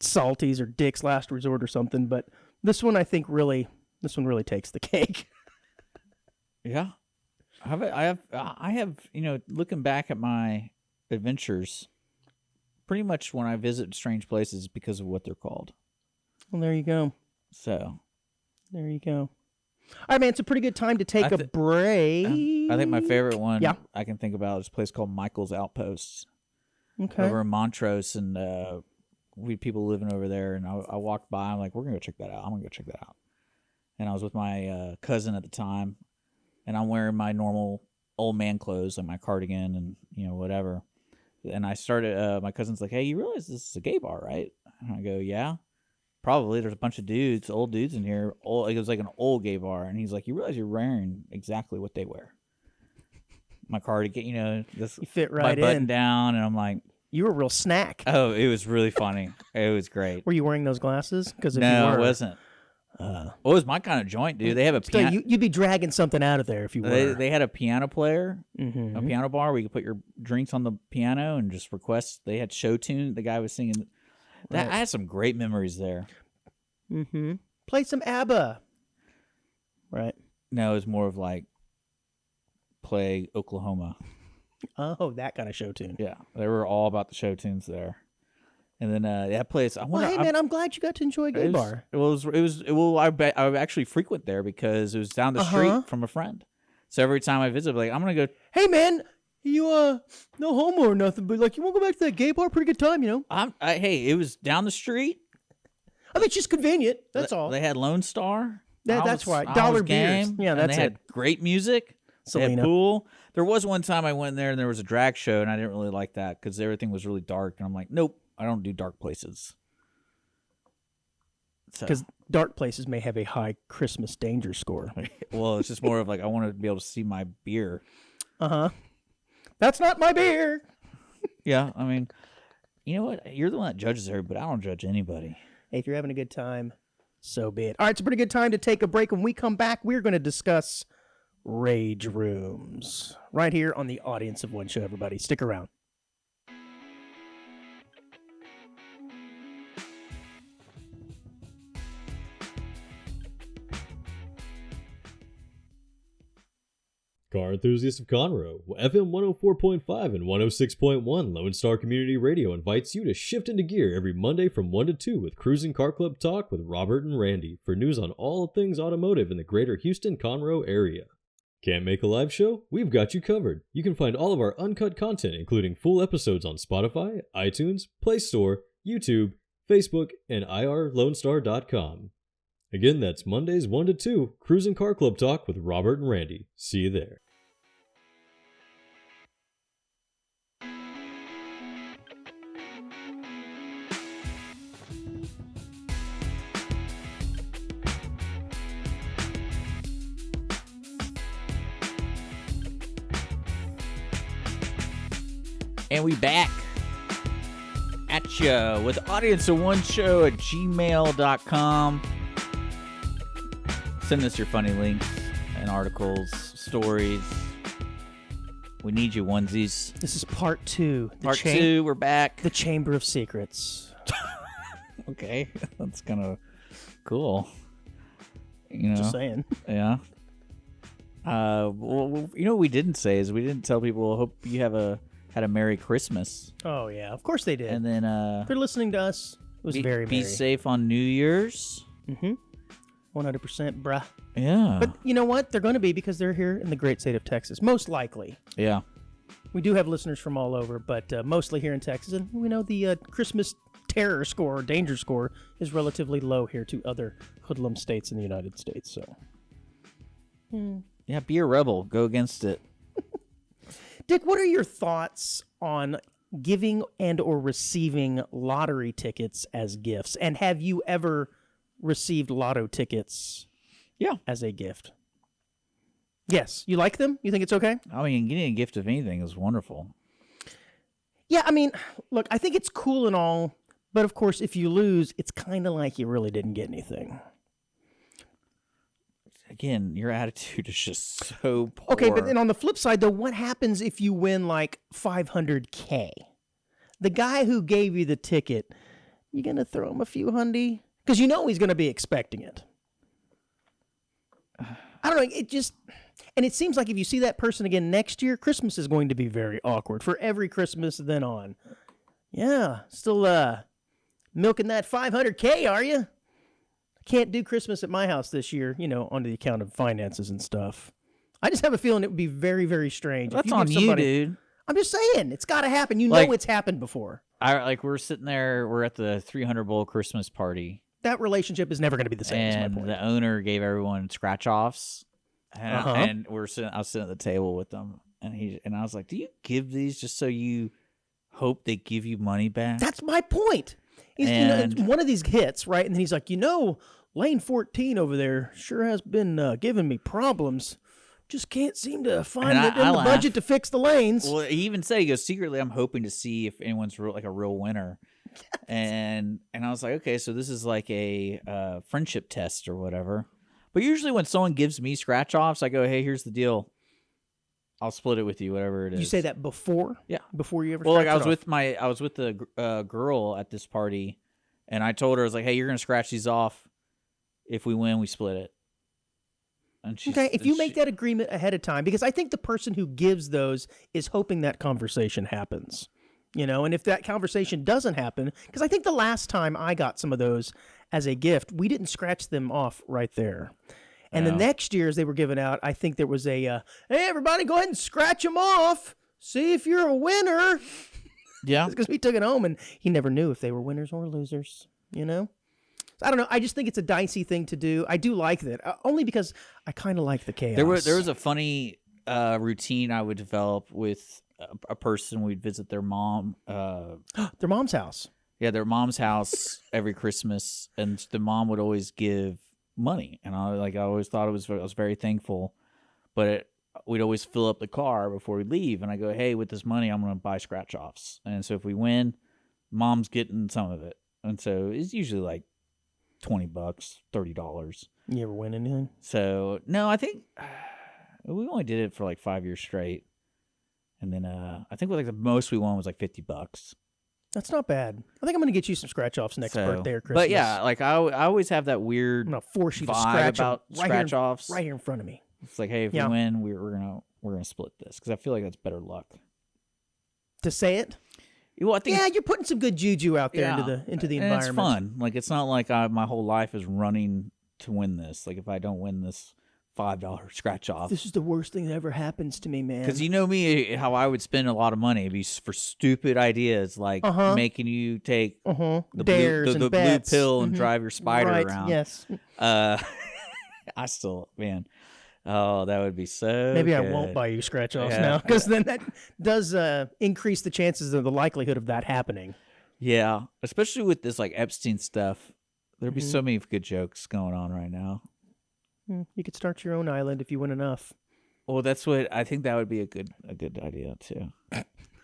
Salty's or Dick's Last Resort or something, but this one really takes the cake. Yeah. I have, you know, looking back at my adventures, pretty much when I visit strange places because of what they're called. Well, there you go. So. There you go. All right, man, it's a pretty good time to take a break. I think my favorite one I can think about is a place called Michael's Outposts. Okay. Over in Montrose, and we had people living over there, and I walked by. I'm like, we're going to go check that out. I'm going to go check that out. And I was with my cousin at the time, and I'm wearing my normal old man clothes, like my cardigan and, you know, whatever. And I started, my cousin's like, hey, you realize this is a gay bar, right? And I go, yeah. Probably. There's a bunch of dudes, old dudes in here. It was like an old gay bar. And he's like, you realize you're wearing exactly what they wear. My cardigan, you know, this, you fit right in. My button down. And I'm like, you were a real snack. Oh, it was really funny. It was great. Were you wearing those glasses? Because if no, you were, I wasn't. It was my kind of joint, dude. They have a piano. You'd be dragging something out of there if you were. They had a piano player, a piano bar where you could put your drinks on the piano and just request. They had show tune. The guy was singing. That, I had some great memories there. Mm-hmm. Play some ABBA. Right. No, it was more of like play Oklahoma. Oh, that kind of show tune. Yeah, they were all about the show tunes there. And then that place. Man, I'm glad you got to enjoy a gay bar. I actually frequent there because it was down the street from a friend. So every time I visit, I'm gonna go. Hey, man, you no homo or nothing, but like you want to go back to that gay bar? Pretty good time, you know. Hey, it was down the street. I mean, it's just convenient. That's all. They had Lone Star. That's right. $1 beers. Yeah, that's it. They had great music. Selena. They had pool. There was one time I went there and there was a drag show, and I didn't really like that because everything was really dark. And I'm like, nope, I don't do dark places. Because dark places may have a high Christmas danger score. Well, it's just more of like I want to be able to see my beer. That's not my beer. Yeah, I mean, you know what? You're the one that judges everybody. I don't judge anybody. Hey, if you're having a good time, so be it. All right, it's a pretty good time to take a break. When we come back, we're going to discuss Rage Rooms right here on the Audience of One Show, everybody. Stick around. Car enthusiasts of Conroe, FM 104.5 and 106.1 Lone Star Community Radio invites you to shift into gear every Monday from 1 to 2 with Cruising Car Club Talk with Robert and Randy for news on all things automotive in the greater Houston-Conroe area. Can't make a live show? We've got you covered. You can find all of our uncut content, including full episodes on Spotify, iTunes, Play Store, YouTube, Facebook, and irlonestar.com. Again, that's Mondays 1 to 2, Cruising Car Club Talk with Robert and Randy. See you there. And we back at you with audienceofoneshow at gmail.com. Send us your funny links and articles, stories. We need you, onesies. This is part 2. Part 2, we're back. The Chamber of Secrets. Okay, that's kind of cool. You know, Just saying. Yeah. Well, you know what we didn't say is we didn't tell people, hope you had a Merry Christmas. Oh, yeah. Of course they did. And then if they're listening to us, it was very be merry. safe on New Year's. 100%, bruh. Yeah. But you know what? They're going to be because they're here in the great state of Texas. Most likely. Yeah. We do have listeners from all over, but mostly here in Texas. And we know the Christmas terror score, or danger score, is relatively low here to other hoodlum states in the United States. So, Yeah, be a rebel. Go against it. Dick, what are your thoughts on giving and or receiving lottery tickets as gifts? And have you ever received lotto tickets as a gift? Yes. You like them? You think it's okay? I mean, getting a gift of anything is wonderful. Yeah, I mean, look, I think it's cool and all, but of course, if you lose, it's kind of like you really didn't get anything. Again, your attitude is just so poor. Okay, but then on the flip side, though, what happens if you win like $500K? The guy who gave you the ticket, you gonna throw him a few hundy? Because you know he's gonna be expecting it. I don't know. It just, and it seems like if you see that person again next year, Christmas is going to be very awkward for every Christmas then on. Yeah, still milking that $500K, are you? Can't do Christmas at my house this year, you know, on the account of finances and stuff. I just have a feeling it would be very, very strange. That's if on give you, somebody, dude. I'm just saying, it's got to happen. You Like- know it's happened before. We're sitting there, we're at the 300 Bowl Christmas party, That relationship is never going to be the same, is and my point. the owner gave everyone scratch-offs, and, and I was sitting at the table with them, and I was like, do you give these just so you hope they give you money back? That's my point. He's, And- it's one of these hits, right? And then he's like, Lane 14 over there sure has been giving me problems. Just can't seem to find And it in I the laugh. budget to fix the lanes. Well, he even said, he goes, secretly, I'm hoping to see if anyone's like a real winner. And I was like, okay, so this is like a friendship test or whatever. But usually when someone gives me scratch offs, I go, hey, here's the deal. I'll split it with you, whatever it is. You say that before? Yeah. Before you ever Well, like scratch it off. I was with the girl at this party, and I told her, I was like, hey, you're gonna scratch these off. If we win, we split it. And Okay, if you make that agreement ahead of time, because I think the person who gives those is hoping that conversation happens, and if that conversation doesn't happen, because I think the last time I got some of those as a gift, we didn't scratch them off right there. And the next year as they were given out, I think there was a, hey, everybody go ahead and scratch them off. See if you're a winner. Yeah. Because we took it home and he never knew if they were winners or losers, I don't know. I just think it's a dicey thing to do. I do like that, only because I kind of like the chaos. There was a funny routine I would develop with a person. We'd visit their mom. Their mom's house. Yeah, their mom's house every Christmas, and the mom would always give money, and I always thought I was very thankful, but we'd always fill up the car before we leave, and I go, hey, with this money, I'm going to buy scratch offs, and so if we win, mom's getting some of it, and so it's usually like $20, $30. You ever win anything? So no, I think we only did it for like 5 years straight, and then I think the most we won was like $50. That's not bad. I think I'm going to get you some scratch offs next birthday or Christmas. But yeah, I always have that weird I'm going to force you to vibe scratch 'em about right scratch here, offs. right here in front of me. It's like, hey, if we win, we're gonna split this, because I feel like that's better luck. To say it? Well, I think You're putting some good juju out there into the environment. It's fun. Like, it's not like my whole life is running to win this. Like, if I don't win this $5 scratch off, This is the worst thing that ever happens to me, man. because you know me, how I would spend a lot of money. It'd be for stupid ideas, like making you take the dares blue and bets. pill and drive your spider right. around. Yes. I still, man. Oh, that would be so. Maybe good. I won't buy you scratch offs Yeah. now, because then that does increase the chances of the likelihood of that happening. Yeah, especially with this like Epstein stuff. There'd be Mm-hmm. so many good jokes going on right now. You could start your own island if you win enough. Well, that's what I think. That would be a good idea too.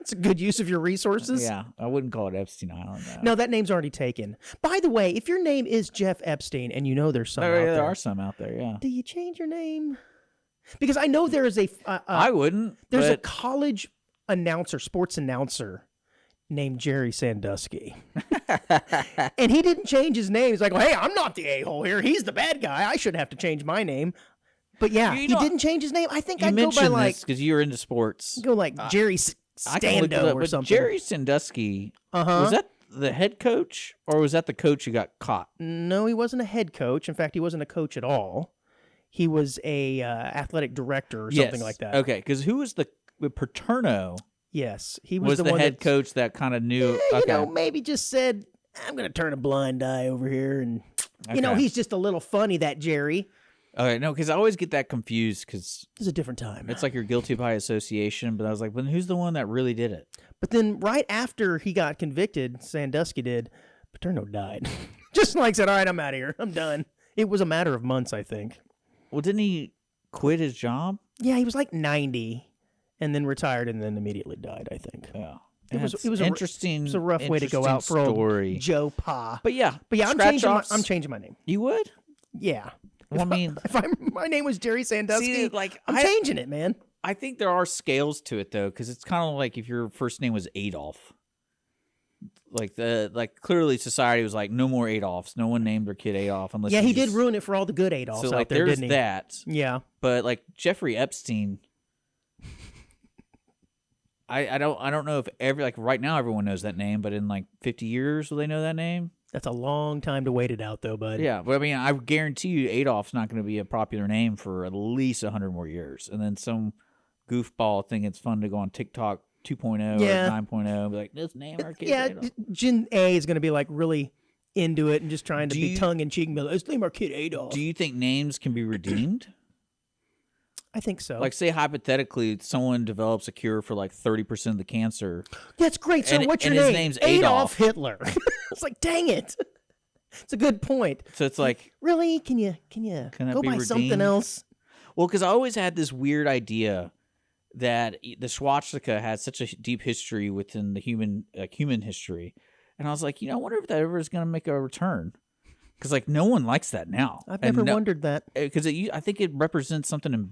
It's a good use of your resources. Yeah, I wouldn't call it Epstein Island. Though. No, that name's already taken. By the way, if your name is Jeff Epstein, and you know there's some out there there, are some out there. Yeah, do you change your name? Because I know there is a I wouldn't. there's a but college announcer, sports announcer named Jerry Sandusky. And he didn't change his name. He's like, well, hey, I'm not the a-hole here. He's the bad guy. I should have to change my name. But yeah, You know, he didn't change his name. I think you I'd go by mentioned like this because you were into sports. Jerry I can look it Stando up, or but something. Jerry Sandusky, was that the head coach or was that the coach who got caught? No, he wasn't a head coach. In fact, he wasn't a coach at all. He was a athletic director or something like that. Okay, because who was the Paterno? Yes, he was, Was the the one head that, coach that kind of knew? you Okay, know, maybe just said, I'm going to turn a blind eye over here. And, you know, Okay. he's just a little funny, that Jerry. okay, no, because I always get that confused because It was a different time. it's like you're guilty by association. But I was like, well, who's the one that really did it? But then right after he got convicted, Sandusky did, Paterno died. Just like said, all right, I'm out of here. I'm done. It was a matter of months, I think. Well, didn't he quit his job? Yeah, he was like 90 and then retired and then immediately died, I think. Yeah, It was That's a interesting. It was a rough way to go out for story. old Joe Pa. But yeah, yeah, scratch-offs. I'm changing my name. You would? Yeah. Well, I mean, If my name was Jerry Sandusky, see, like I'm changing it, man. I think there are scales to it though, because it's kind of like if your first name was Adolf. Like clearly society was like no more Adolfs. No one named their kid Adolf unless Yeah, you he did just- ruin it for all the good Adolfs So out like there, there's didn't he? that. Yeah. But like Jeffrey Epstein, I don't know if like right now everyone knows that name, but in like 50 years will they know that name? That's a long time to wait it out, though, bud. Yeah, but I mean I guarantee you Adolf's not going to be a popular name for at least 100 more years, and then some goofball think it's fun to go on TikTok 2.0 Yeah. or 9.0 and be like, let's name our kid Yeah, Adolf. Gen A is going to be like really into it and just trying to Do be you- tongue in cheek and be like, let's name our kid Adolf. Do you think names can be redeemed? I think so. Like, say hypothetically, someone develops a cure for like 30% of the cancer. That's great. So and- what's your and his name? name's Adolf Adolf. Hitler. It's like, dang it. It's a good point. So it's like, Really? Can you Can that go be by something redeemed? else? well, because I always had this weird idea that the swastika has such a deep history within the human history, and I was like, I wonder if that ever is going to make a return, because like no one likes that now. I've never wondered that. because I think it represents something in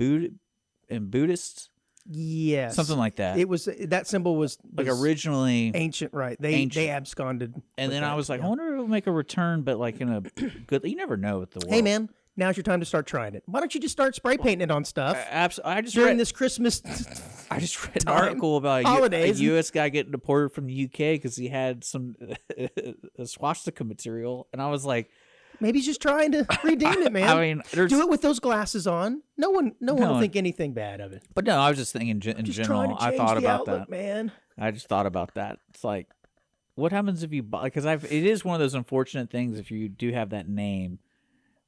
Buddhist, Yes. something like that. It was that symbol was like originally, ancient, right? They ancient. absconded. and with then that, I was like, yeah. I wonder if it'll make a return, but like in a good. You never know with the world. Hey man, now's your time to start trying it. Why don't you just start spray painting it on stuff I just during read, this Christmas? I just read an time, article about a holidays. U.S. guy getting deported from the U.K. because he had some swastika material, and I was like, Maybe he's just trying to redeem it, man. I mean, there's, do it with those glasses on. No one will one- think anything bad of it. but no, I was just thinking in Just general. trying to I change thought the about outlook, that. man. I just thought about that. It's like, what happens if you buy? Because it is one of those unfortunate things if you do have that name.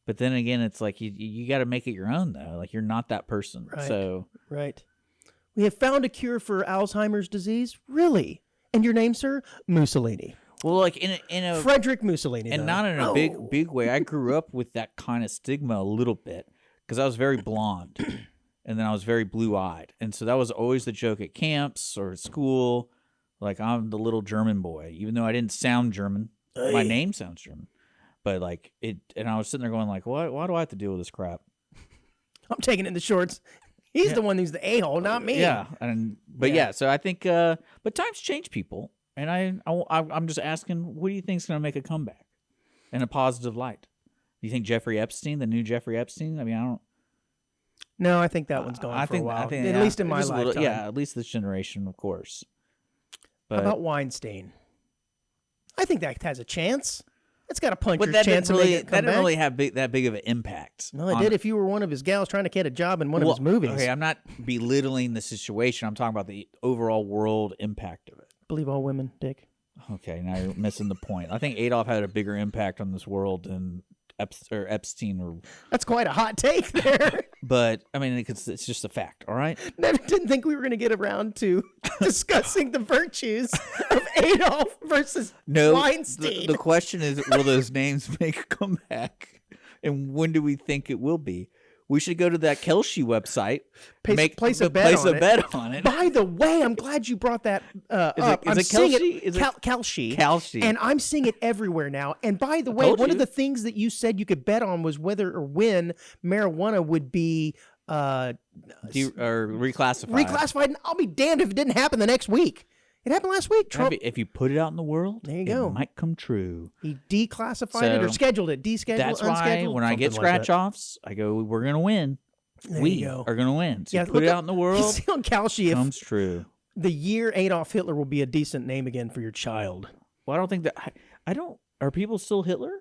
But then again, it's like you got to make it your own though. Like you're not that person. Right. So Right. We have found a cure for Alzheimer's disease. Really? And your name, sir? Mussolini. well, like in a Frederick Mussolini. and though. not in a Oh. big way. I grew up with that kind of stigma a little bit because I was very blonde, and then I was very blue eyed, and so that was always the joke at camps or at school. Like I'm the little German boy, even though I didn't sound German. My Hey. name sounds German, but like it, and I was sitting there going like, what? Why do I have to deal with this crap? I'm taking it in the shorts. He's the one who's the a-hole, not me. Yeah, but Yeah. yeah. So I think, but times change people, and I'm just asking, what do you think is going to make a comeback in a positive light? Do you think Jeffrey Epstein, the new Jeffrey Epstein? I mean, I don't. No, I think that one's gone I for think, a while. I think At yeah, least in my just a lifetime. little- yeah, at least this generation, of course. How But about Weinstein? I think that has a chance. It's got a puncher's that chance didn't to really make it come that didn't back. really have that big of an impact. Well, it on- did if you were one of his gals trying to get a job in one of Well, his movies. Okay, I'm not belittling the situation. I'm talking about the overall world impact of it. Believe all women, Dick. Okay, now you're missing the point. I think Adolf had a bigger impact on this world than Epstein or. That's quite a hot take there. But I mean, it's just a fact. All right. Never didn't think we were going to get around to discussing the virtues of Adolf versus Weinstein. The question is, will those names make a comeback, and when do we think it will be? We should go to that Kelshi website, place a bet on it. By the way, I'm glad you brought that up. Is it Kelshi? Kelshi. Kelshi. And I'm seeing it everywhere now. And by the way, one of the things that you said you could bet on was whether or when marijuana would be or reclassified. Reclassified, and I'll be damned if it didn't happen the next week. It happened last week. Trump, if you put it out in the world, there you go. It might come true. He declassified it or scheduled it. Descheduled, that's unscheduled. Why when I get scratch-offs, I go, we're going to win. We are going to win. So put it out in the world, see on Kalshi it comes true. The year Adolf Hitler will be a decent name again for your child. Well, I don't think that... I don't... Are people still Hitler?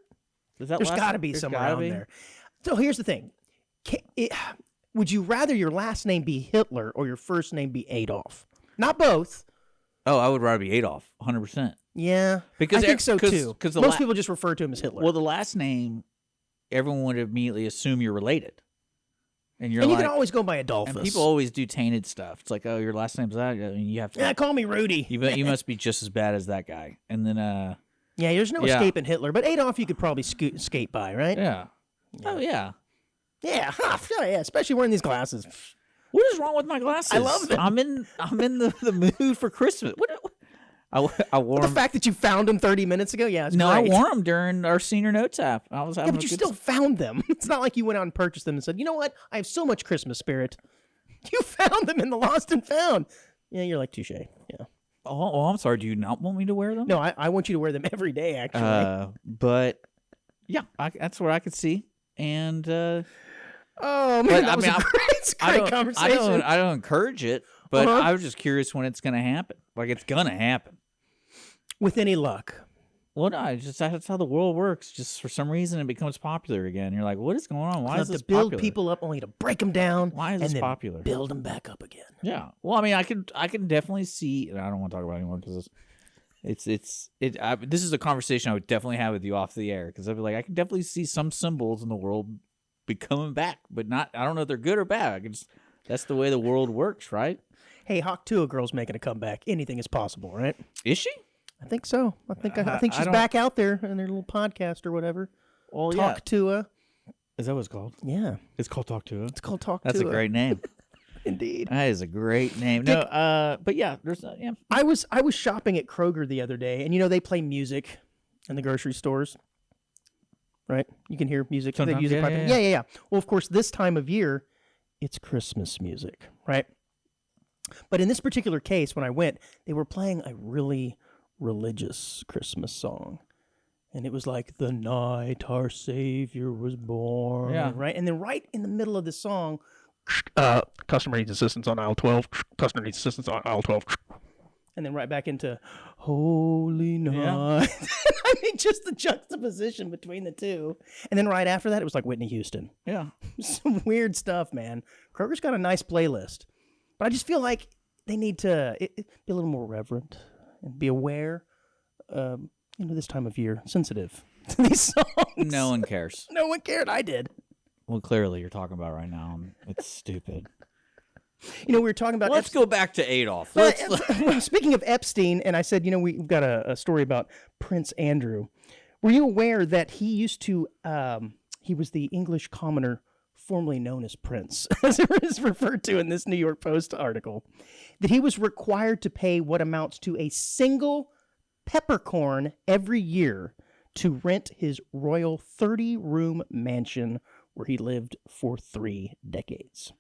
There's got to be somewhere around there. So here's the thing. Would you rather your last name be Hitler or your first name be Adolf? Not both. Oh, I would rather be Adolf, 100%. Yeah, because I think so too. Because most people just refer to him as Hitler. Well, the last name, everyone would immediately assume you're related, and you can always go by Adolphus. And people always do tainted stuff. It's like, oh, your last name's that. I mean, you have to. Yeah, call me Rudy. You must be just as bad as that guy. And then, yeah, there's no escaping Hitler, but Adolf you could probably skate by, right? Yeah. Oh yeah. Yeah, yeah. Especially wearing these glasses. What is wrong with my glasses? I love them. I'm in the mood for Christmas. I wore them. The fact that you found them 30 minutes ago, yeah, it's no, great. I wore them during our senior notes app. But you still found them. It's not like you went out and purchased them and said, you know what? I have so much Christmas spirit. You found them in the lost and found. Yeah, you're like, touche. Yeah. Oh, I'm sorry. Do you not want me to wear them? No, I want you to wear them every day, actually. But yeah, that's what I could see. And oh man, that was a great conversation. I don't encourage it, but I was just curious when it's going to happen. Like it's going to happen. With any luck. Well, no, that's how the world works. Just for some reason, it becomes popular again. You're like, what is going on? Why is this to build popular? People up only to break them down? Why is this popular? Build them back up again. Yeah. Well, I mean, I can definitely see. And I don't want to talk about it anymore because this is a conversation I would definitely have with you off the air because I'd be like, I can definitely see some symbols in the world be coming back, but not. I don't know if they're good or bad. That's the way the world works, right? Hey, Hawk Tuah girl's making a comeback. Anything is possible, right? Is she? I think so. I think she's back out there in their little podcast or whatever. Well, Talk Tuah. Is that what it's called? Yeah. It's called Talk Tuah? It's called Talk Tuah. That's a great name. Indeed. That is a great name. No, but yeah, there's yeah. I was shopping at Kroger the other day, and they play music in the grocery stores. Right? You can hear music. Sometimes, yeah. Well, of course, this time of year, it's Christmas music, right? But in this particular case, when I went, they were playing a really religious Christmas song. And it was like, the night our Savior was born. Yeah. Right? And then right in the middle of the song, customer needs assistance on aisle 12. Customer needs assistance on aisle 12. And then right back into Holy Night. Yeah. I mean, just the juxtaposition between the two. And then right after that, it was like Whitney Houston. Yeah. Some weird stuff, man. Kroger's got a nice playlist. But I just feel like they need to be a little more reverent and be aware, this time of year, sensitive to these songs. No one cares. No one cared. I did. Well, clearly you're talking about right now. It's stupid. We were talking about... Let's go back to Adolf. Speaking of Epstein, and I said, we've got a story about Prince Andrew. Were you aware that he used to... he was the English commoner formerly known as Prince, as it is referred to in this New York Post article, that he was required to pay what amounts to a single peppercorn every year to rent his royal 30-room mansion where he lived for 3 decades.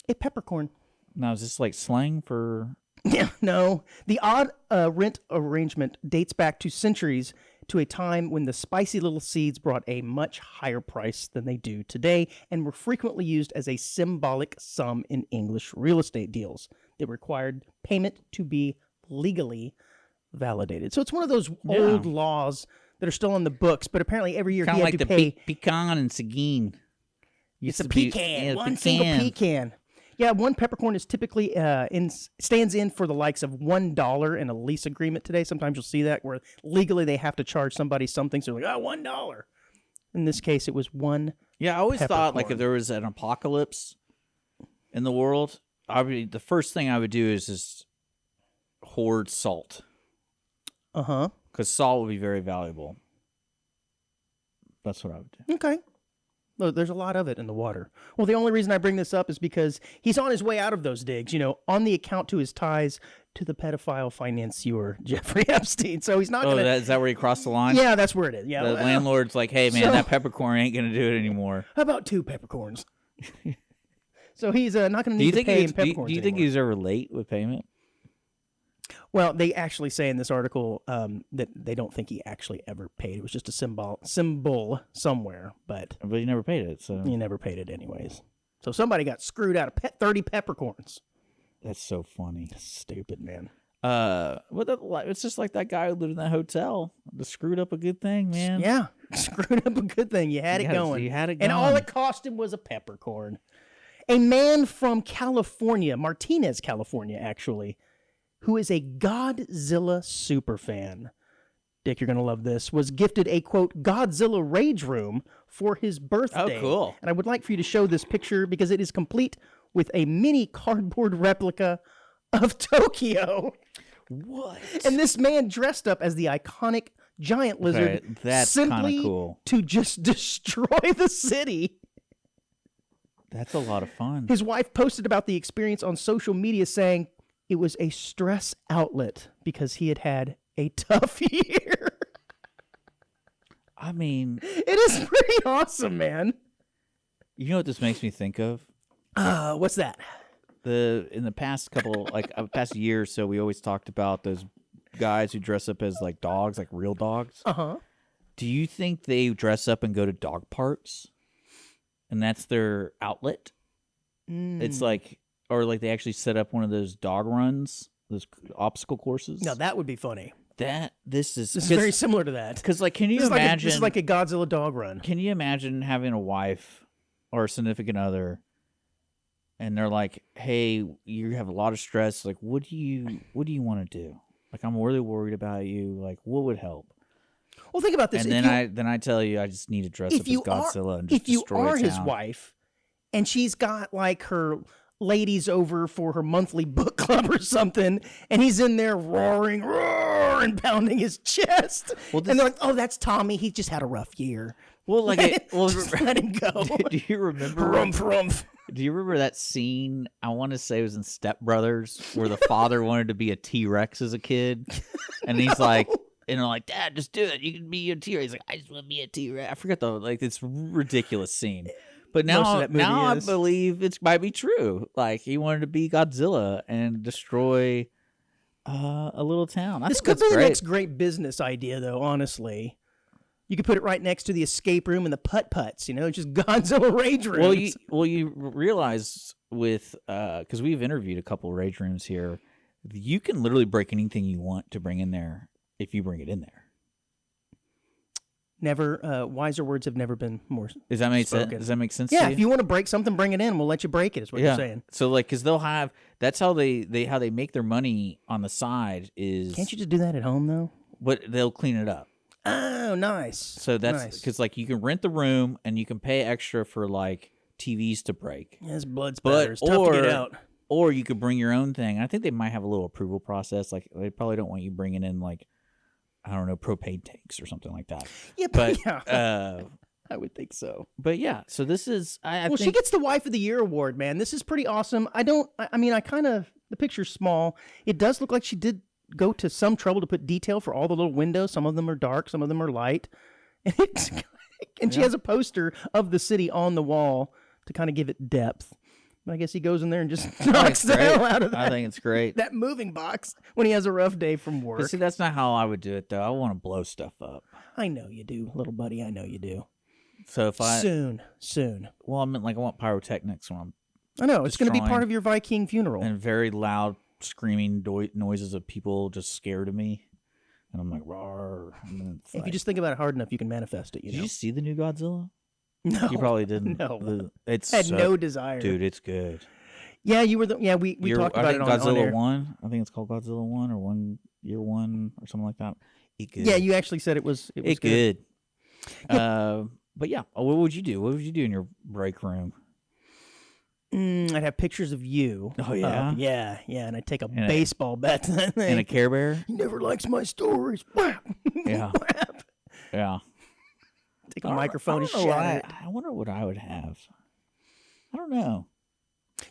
A peppercorn. Now, is this like slang for... Yeah, no. The odd rent arrangement dates back to centuries, to a time when the spicy little seeds brought a much higher price than they do today and were frequently used as a symbolic sum in English real estate deals that required payment to be legally validated. So it's one of those old laws that are still on the books, but apparently every year he had to pay. Pecan and Seguin. It's a pecan. One single pecan. Yeah, one peppercorn is typically stands in for the likes of $1 in a lease agreement today. Sometimes you'll see that where legally they have to charge somebody something. So they're like, $1. In this case, it was one. Yeah, I always thought like Peppercorn. if there was an apocalypse in the world, the first thing I would do is just hoard salt. Uh-huh. Because salt would be very valuable. That's what I would do. Okay. Look, there's a lot of it in the water. Well, the only reason I bring this up is because he's on his way out of those digs, on the account to his ties to the pedophile financier, Jeffrey Epstein. So he's not Oh, going to... is that where you cross the line? Yeah, that's where it is. Yeah. The well, landlord's like, hey, man, So- that peppercorn ain't going to do it anymore. How about 2 peppercorns? So he's not going to Do you need to think, pay he's, in do you, peppercorns do you think anymore. he's ever late with payment? Well, they actually say in this article that they don't think he actually ever paid. It was just a symbol somewhere, but But he never paid it, so he never paid it anyways. So somebody got screwed out of 30 peppercorns. that's so funny. Stupid, man. It's just like that guy who lived in that hotel. Just screwed up a good thing, man. Yeah, screwed up a good thing. You had it going. You had it And all going. it cost him was a peppercorn. A man from California, Martinez, California, actually, who is a Godzilla superfan. Dick, you're going to love this, was gifted a, quote, Godzilla Rage room for his birthday. Oh, cool. And I would like for you to show this picture because it is complete with a mini cardboard replica of Tokyo. What? And this man dressed up as the iconic giant lizard Okay, that's kinda simply cool. to just destroy the city. That's a lot of fun. His wife posted about the experience on social media saying it was a stress outlet because he had had a tough year. I mean, It is pretty awesome, man. you know what this makes me think of? What's that? In the past past year or so, we always talked about those guys who dress up as like dogs, like real dogs. Uh-huh. Do you think they dress up and go to dog parks, and that's their outlet? It's like, or like they actually set up one of those dog runs, those obstacle courses. No, that would be funny. This is very similar to that. because like, can you This imagine? is like a Godzilla dog run. Can you imagine having a wife or a significant other, and they're like, "Hey, you have a lot of stress. Like, what do you want to do? Like, I'm really worried about you. Like, what would help?" Well, think about this. And then I tell you, I just need to dress up as Godzilla and just if you destroy are his town. wife, and she's got like her ladies over for her monthly book club or something, and he's in there roaring, and pounding his chest, Well, and they're like, "Oh, that's Tommy. He just had a rough year. Well, like, Just let him go." do you remember? Rumph, rumph. Do you remember that scene? I want to say it was in Step Brothers, where the father wanted to be a T-Rex as a kid, and he's like, and they're like, "Dad, just do it. You can be a T-Rex." He's like, "I just want to be a T-Rex." I forget this ridiculous scene. But Most of now, that movie I is. believe it might be true. Like, he wanted to be Godzilla and destroy a little town. I This think could that's be the great. next great business idea, though. Honestly, you could put it right next to the escape room and the putt-putts. Just Godzilla Rage rooms. You realize with because we've interviewed a couple of rage rooms here, you can literally break anything you want to bring in there if you bring it in there. Never wiser words have never been more. Does that make sense? Spoken. Does that make sense? Yeah, to you? if you want to break something, bring it in. We'll let you break it. Is what you're saying. So like, because they'll have that's how they make their money on the side is. Can't you just do that at home though? But they'll clean it up. Oh, nice. So that's nice. because like you can rent the room and you can pay extra for like TVs to break. Yeah, this blood But spatter. It's tough to get out. Or you could bring your own thing. I think they might have a little approval process. Like they probably don't want you bringing in like, I don't know, propane tanks or something like that. Yeah, But yeah, I would think so. but yeah. So this is I Well, think she gets the Wife of the Year award, man. This is pretty awesome. I kind of, the picture's small. It does look like she did go to some trouble to put detail for all the little windows. Some of them are dark, some of them are light. And she has a poster of the city on the wall to kind of give it depth. But I guess he goes in there and just knocks the hell out of I that, think it's great. that moving box when he has a rough day from work. But see, that's not how I would do it though. I want to blow stuff up. I know you do, little buddy. I know you do. So if I Soon. well, I meant like I want pyrotechnics when I'm I know. It's going to be Destroying. part of your Viking funeral. and very loud screaming noises of people just scared of me, and I'm like, "Rawr." And then it's If like, you just think about it hard enough, you can manifest it. did you see the new Godzilla? No, You probably didn't. No. It's had so- no desire. dude. It's good. Yeah, you were the. Yeah, we talked I about think it on Godzilla air. 1. I think it's called Godzilla 1 or 1 Year 1 or something like that. It good. Yeah, you actually said it was. It was It good. But yeah, what would you do? What would you do in your break room? I'd have pictures of you. Oh, yeah? Yeah, and I'd take a baseball bat to that thing. And a Care Bear? He never likes my stories. Yeah. Yeah. Take a microphone and shatter shatter it. I wonder what I would have. I don't know.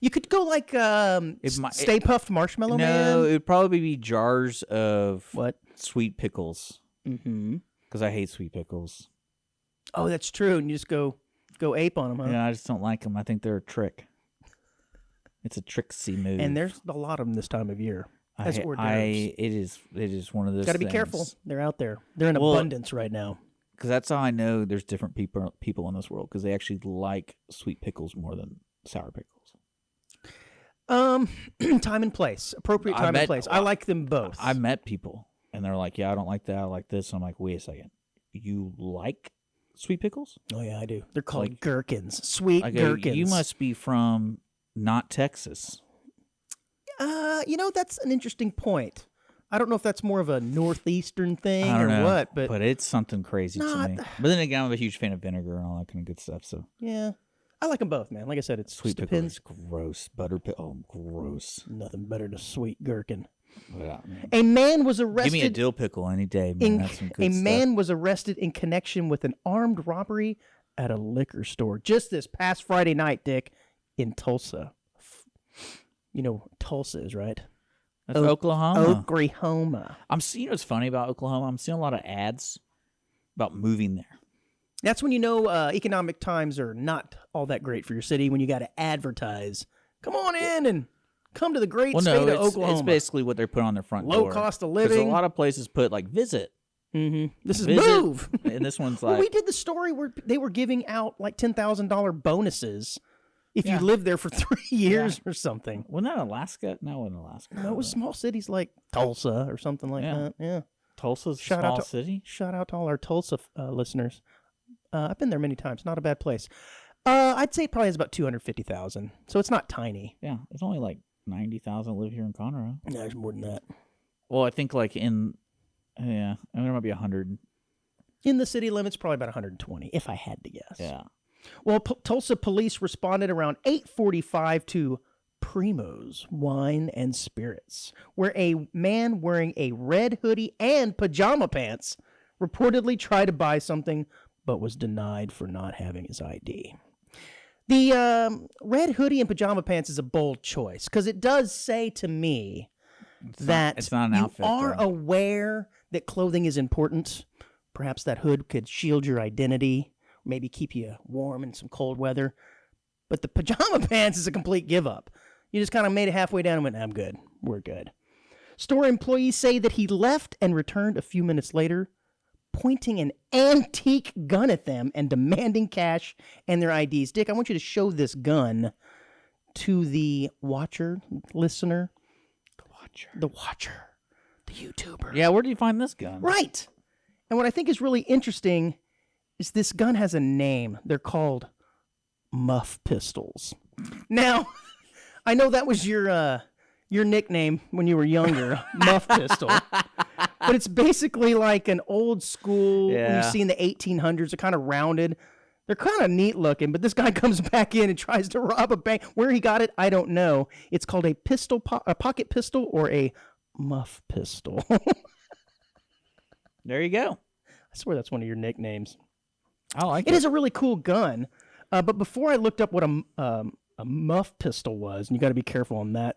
You could go like Stay Puft Marshmallow Man. No, it would probably be jars of What? sweet pickles. Mm-hmm. Because I hate sweet pickles. Oh, that's true. And you just go ape on them, huh? Yeah, I just don't like them. I think they're a trick. It's a tricksy move. And there's a lot of them this time of year. As hors d'oeuvres. It is one of those. Got to be careful. They're out there. They're in abundance right now. Because that's how I know there's different people in this world. Because they actually like sweet pickles more than sour pickles. Time and place. Appropriate time and place. I like them both. I met people, and they're like, "Yeah, I don't like that. I like this." And I'm like, "Wait a second. You like sweet pickles?" Oh yeah, I do. They're called gherkins. Sweet gherkins. You must be from not Texas. That's an interesting point. I don't know if that's more of a northeastern thing or what, but it's something crazy to me. But then again, I'm a huge fan of vinegar and all that kind of good stuff. So yeah, I like them both, man. Like I said, it's sweet pickles. Gross. Gross. Nothing better than a sweet gherkin. Yeah, a man was arrested. Give me a dill pickle any day, man. That's some good stuff. Man was arrested in connection with an armed robbery at a liquor store just this past Friday night, Dick, in Tulsa. You know what Tulsa is, right? That's Oklahoma. Oklahoma. I'm seeing what's funny about Oklahoma. I'm seeing a lot of ads about moving there. That's when you know economic times are not all that great for your city, when you got to advertise. Come on in and come to the great state of Oklahoma. It's basically what they're putting on their front door. Low cost of living. Because a lot of places put, like, visit. Mm-hmm. This is visit, move. And this one's like... Well, we did the story where they were giving out, like, $10,000 bonuses if you lived there for 3 years or something. Wasn't that Alaska? No, it wasn't Alaska. No, it was small cities like Tulsa or something like that. Yeah. Tulsa's a small city? Shout out to all our Tulsa listeners. I've been there many times. Not a bad place. I'd say it probably has about 250,000. So it's not tiny. Yeah, it's only like 90,000 live here in Conroe. No, there's more than that. Well, I think like there might be 100. In the city limits, probably about 120, if I had to guess. Yeah. Well, Tulsa police responded around 8:45 to Primo's Wine and Spirits, where a man wearing a red hoodie and pajama pants reportedly tried to buy something, but was denied for not having his ID. The red hoodie and pajama pants is a bold choice, because it does say to me that it's not an outfit, you are aware that clothing is important. Perhaps that hood could shield your identity, maybe keep you warm in some cold weather. But the pajama pants is a complete give-up. You just kind of made it halfway down and went, I'm good. We're good. Store employees say that he left and returned a few minutes later, pointing an antique gun at them and demanding cash and their IDs. Dick, I want you to show this gun to the listener. The watcher. The YouTuber. Yeah, where did you find this gun? Right. And what I think is really interesting is this gun has a name. They're called Muff Pistols. Now, I know that was your nickname when you were younger, Muff Pistol. But it's basically like an old school, when you see in the 1800s, they're kind of rounded. They're kind of neat looking, but this guy comes back in and tries to rob a bank. Where he got it, I don't know. It's called a pocket pistol or a muff pistol. There you go. I swear that's one of your nicknames. I like it. It is a really cool gun. But before I looked up what a muff pistol was, and you got to be careful on that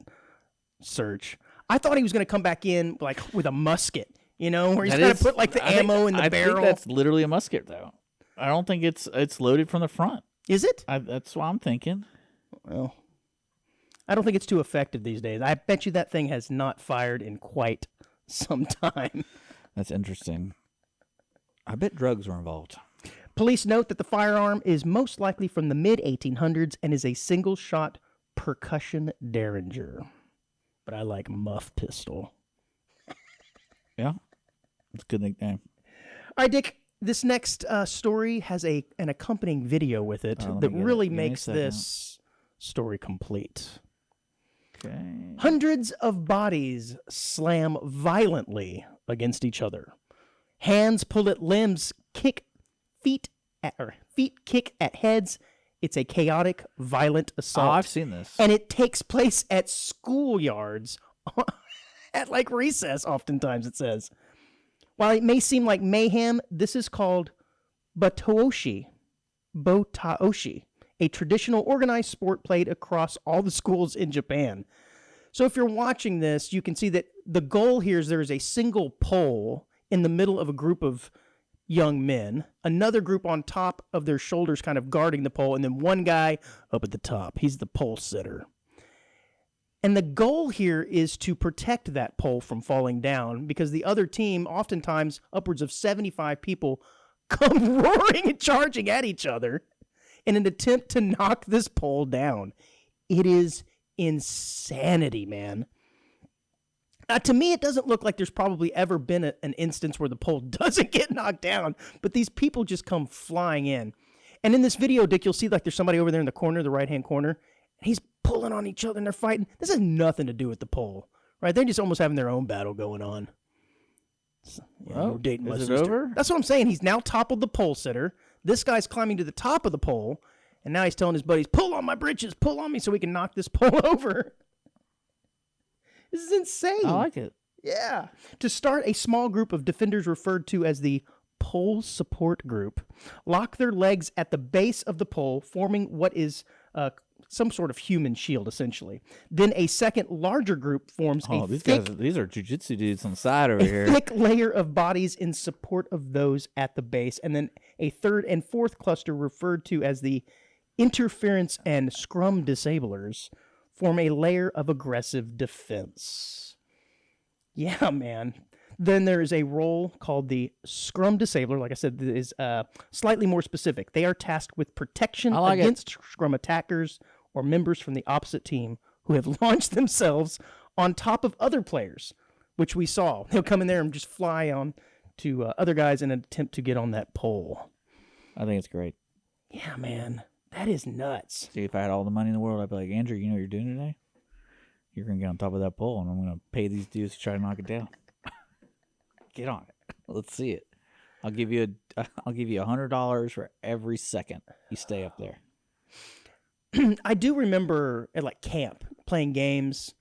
search, I thought he was going to come back in like with a musket, where he's going to put like the ammo in the barrel. I think that's literally a musket, though. I don't think it's loaded from the front. Is it? That's what I'm thinking. Well, I don't think it's too effective these days. I bet you that thing has not fired in quite some time. That's interesting. I bet drugs were involved. Police note that the firearm is most likely from the mid-1800s and is a single-shot percussion derringer. But I like muff pistol. Yeah, it's a good nickname. All right, Dick, this next story has an accompanying video with it that really makes this story complete. Okay. Hundreds of bodies slam violently against each other. Hands pull at limbs, kick feet feet kick at heads. It's a chaotic, violent assault. Oh, I've seen this. And it takes place at schoolyards at like recess, oftentimes it says. While it may seem like mayhem, this is called botaoshi, a traditional organized sport played across all the schools in Japan. So if you're watching this, you can see that the goal here is there is a single pole in the middle of a group of young men, another group on top of their shoulders kind of guarding the pole, and then one guy up at the top. He's the pole sitter. And the goal here is to protect that pole from falling down because the other team, oftentimes upwards of 75 people, come roaring and charging at each other in an attempt to knock this pole down. It is insanity, man. To me, it doesn't look like there's probably ever been an instance where the pole doesn't get knocked down, but these people just come flying in. And in this video, Dick, you'll see like there's somebody over there in the corner, the right-hand corner, and he's pulling on each other and they're fighting. This has nothing to do with the pole, right? They're just almost having their own battle going on. Oh, dating my is it sister. over? That's what I'm saying. He's now toppled the pole sitter. This guy's climbing to the top of the pole, and now he's telling his buddies, pull on my britches, pull on me so we can knock this pole over. This is insane. I like it. Yeah. To start, a small group of defenders referred to as the pole support group lock their legs at the base of the pole, forming what is some sort of human shield, essentially. Then a second larger group forms These are jujitsu dudes on the side over here. thick layer of bodies in support of those at the base. And then a third and fourth cluster referred to as the interference and scrum disablers form a layer of aggressive defense. Yeah, man. Then there is a role called the scrum disabler. Like I said, that is slightly more specific. They are tasked with protection against scrum attackers or members from the opposite team who have launched themselves on top of other players, which we saw. They'll come in there and just fly on to other guys in an attempt to get on that pole. I think it's great. Yeah, man. That is nuts. See, if I had all the money in the world, I'd be like, Andrew, you know what you're doing today? You're going to get on top of that pole, and I'm going to pay these dudes to try to knock it down. Get on it. Let's see it. I'll give you $100 for every second you stay up there. I do remember at like camp playing games,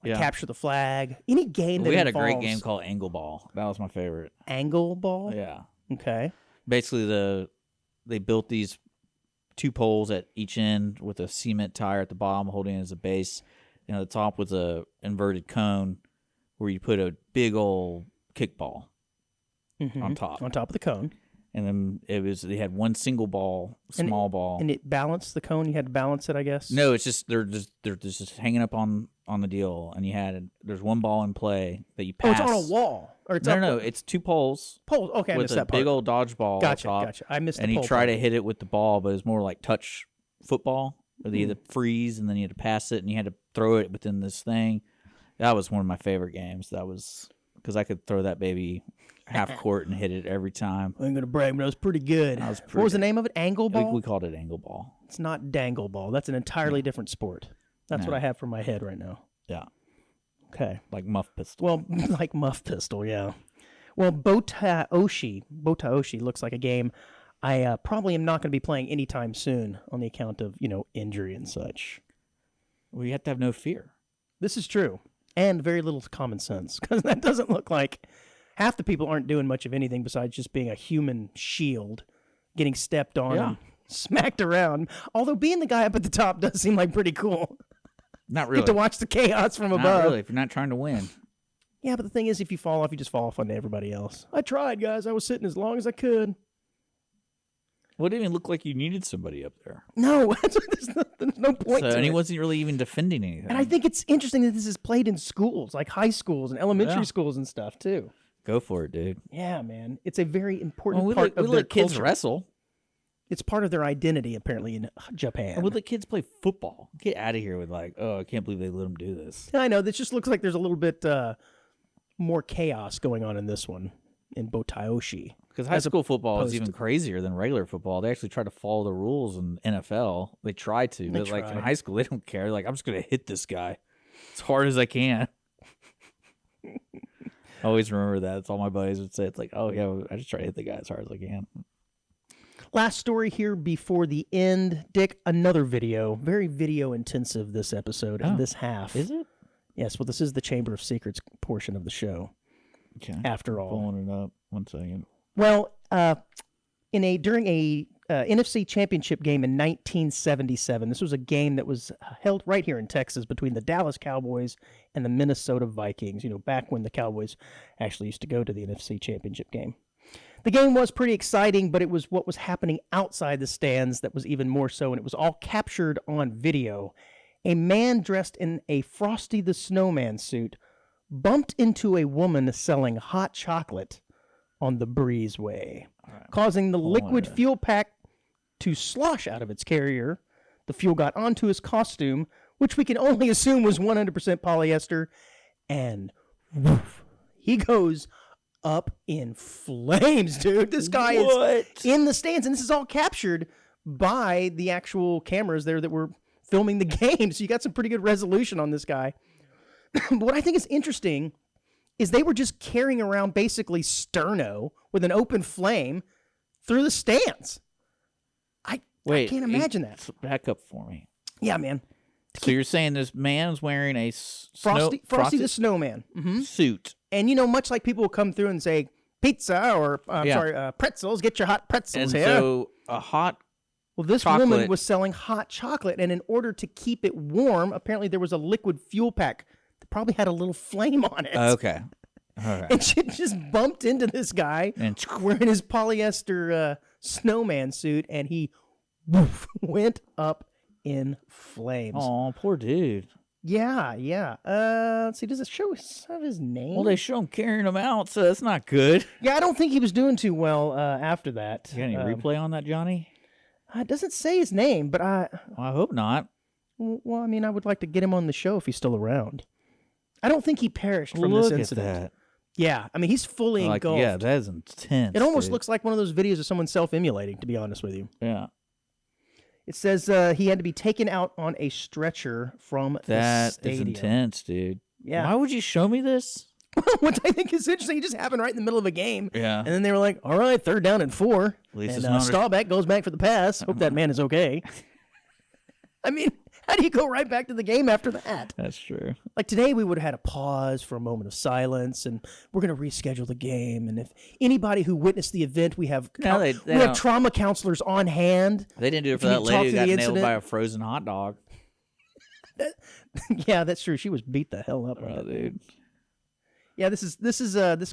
like Capture the Flag, any game that we had a involves great game called Angle Ball. That was my favorite. Angle Ball? Yeah. Okay. Basically, they built these 2 poles at each end with a cement tire at the bottom holding it as a base. And at the top was a inverted cone where you put a big old kickball on top. On top of the cone. And then they had one single ball, small ball. And it balanced the cone? You had to balance it, I guess? No, it's just they're just hanging up on the deal, and there's one ball in play that you pass. Oh, it's on a wall. Or it's no, it's 2 poles. Poles. Okay, I with missed a that part. big old dodgeball. Gotcha. I missed the and pole. And you try part. to hit it with the ball, but it's more like touch football. Where they had to freeze, and then you had to pass it, and you had to throw it within this thing. That was one of my favorite games. That was because I could throw that baby half court and hit it every time. I ain't going to brag, but that was pretty good. What was the name of it? Angle Ball? We called it Angle Ball. It's not Dangle Ball. That's an entirely different sport. That's what I have for my head right now. Yeah. Okay. Like Muff Pistol. Well, like Muff Pistol, yeah. Well, Botaoshi looks like a game I probably am not going to be playing anytime soon on the account of, injury and such. Well, you have to have no fear. This is true. And very little common sense, because that doesn't look like half the people aren't doing much of anything besides just being a human shield, getting stepped on and smacked around. Although being the guy up at the top does seem like pretty cool. Not really. Get to watch the chaos from above. Not really, if you're not trying to win. Yeah, but the thing is, if you fall off, you just fall off onto everybody else. I tried, guys. I was sitting as long as I could. Well, it didn't even look like you needed somebody up there. No, there's no point to and it. he wasn't really even defending anything. And I think it's interesting that this is played in schools, like high schools and elementary schools and stuff, too. Go for it, dude. Yeah, man. It's a very important part of we their let kids culture. wrestle. It's part of their identity, apparently, in Japan. And we let kids play football. Get out of here with I can't believe they let them do this. I know. This just looks like there's a little bit more chaos going on in this one, in Botaoshi. Because high school football is even crazier than regular football. They actually try to follow the rules in NFL. They try to. But like in high school, they don't care. Like, I'm just going to hit this guy as hard as I can. I always remember that. It's all my buddies would say. It's like, oh, yeah, I just try to hit the guy as hard as I can. Last story here before the end. Dick, another video. Very video intensive this episode and this half. Is it? Yes, well, this is the Chamber of Secrets portion of the show. Okay. After all. Pulling it up. 1 second. Well, during a NFC Championship game in 1977, this was a game that was held right here in Texas between the Dallas Cowboys and the Minnesota Vikings, back when the Cowboys actually used to go to the NFC Championship game. The game was pretty exciting, but it was what was happening outside the stands that was even more so, and it was all captured on video. A man dressed in a Frosty the Snowman suit bumped into a woman selling hot chocolate on the breezeway, causing the liquid fuel pack to slosh out of its carrier. The fuel got onto his costume, which we can only assume was 100% polyester, and woof, he goes up in flames, dude. This guy is in the stands, and this is all captured by the actual cameras there that were filming the game, so you got some pretty good resolution on this guy. But what I think is interesting is they were just carrying around basically sterno with an open flame through the stands. I can't imagine that. Back up for me. Yeah, man. So you're saying this man's wearing a Frosty the Snowman suit. And, much like people will come through and say, pizza or, pretzels, get your hot pretzels and here. So a hot Well, this chocolate. woman was selling hot chocolate, and in order to keep it warm, apparently there was a liquid fuel pack that probably had a little flame on it. Okay. All right. And she just bumped into this guy And wearing his polyester snowman suit, and he went up in flames. Oh, poor dude. Yeah. Let's see, does it show have his name? Well, they show him carrying him out, so that's not good. Yeah, I don't think he was doing too well after that. You got any replay on that, Johnny? It doesn't say his name, but Well, I hope not. Well, I mean, I would like to get him on the show if he's still around. I don't think he perished from Look this at incident. that. Yeah, I mean, he's fully engulfed. Yeah, that is intense. It almost dude. looks like one of those videos of someone self-emulating, to be honest with you. Yeah. It says he had to be taken out on a stretcher from the That is stadium. intense, dude. Yeah. Why would you show me this? What I think is interesting, it just happened right in the middle of a game. Yeah. And then they were like, all right, 3rd down and 4. At least And it's not Staubach goes back for the pass. Hope that man is okay. I mean, how do you go right back to the game after that? That's true. Like today, we would have had a pause for a moment of silence, and we're going to reschedule the game. And if anybody who witnessed the event, we have No, they we have don't. trauma counselors on hand. They didn't do it If for you that talk lady who to got the nailed incident- by a frozen hot dog. Yeah, that's true. She was beat the hell up. Oh, dude. Yeah, this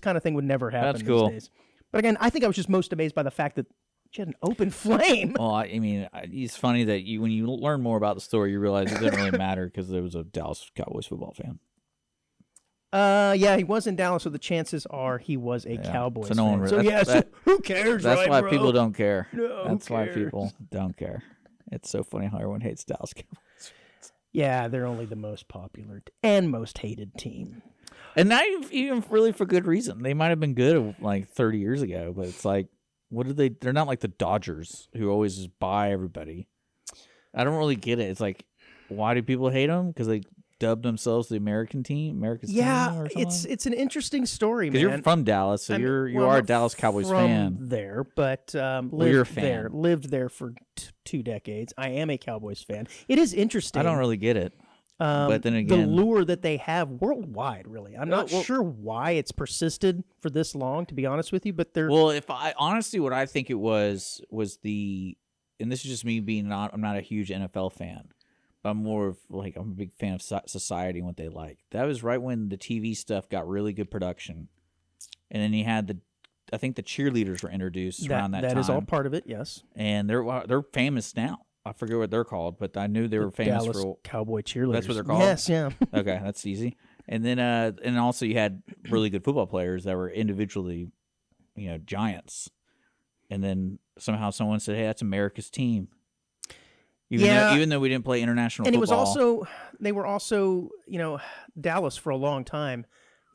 kind of thing would never happen That's cool. these days. But again, I think I was just most amazed by the fact that she had an open flame. Well, I mean, it's funny that when you learn more about the story, you realize it didn't really matter because there was a Dallas Cowboys football fan. Yeah, he was in Dallas, so the chances are he was a Cowboys So no one fan. really- So that's- yeah, that- so who cares, That's right, why bro? people don't care. No, who That's why cares? people don't care. It's so funny how everyone hates Dallas Cowboys. Yeah, they're only the most popular and most hated team. And not even really for good reason. They might have been good like 30 years ago, but it's like, what did they? They're not like the Dodgers who always just buy everybody. I don't really get it. It's like, why do people hate them? Because they dubbed themselves the American team, America's team, or something? it's an interesting story, man. Because you're from Dallas, so you are a Dallas Cowboys fan. There, but you're a fan. lived there for 2 decades. I am a Cowboys fan. It is interesting. I don't really get it. But then again, the lure that they have worldwide, really, I'm not sure why it's persisted for this long. To be honest with you, but they're honestly, what I think it was the, and this is just me being I'm not a huge NFL fan. I'm more of like, I'm a big fan of society and what they like. That was right when the TV stuff got really good production, and then you had I think the cheerleaders were introduced around that time. That is all part of it, yes. And they're famous now. I forget what they're called, but I knew they were famous Dallas for Cowboy cheerleaders. That's what they're called? Yes, yeah. Okay, that's easy. And then and also you had really good football players that were individually, giants. And then somehow someone said, "Hey, that's America's team." Even though we didn't play international And football. they were also, Dallas for a long time,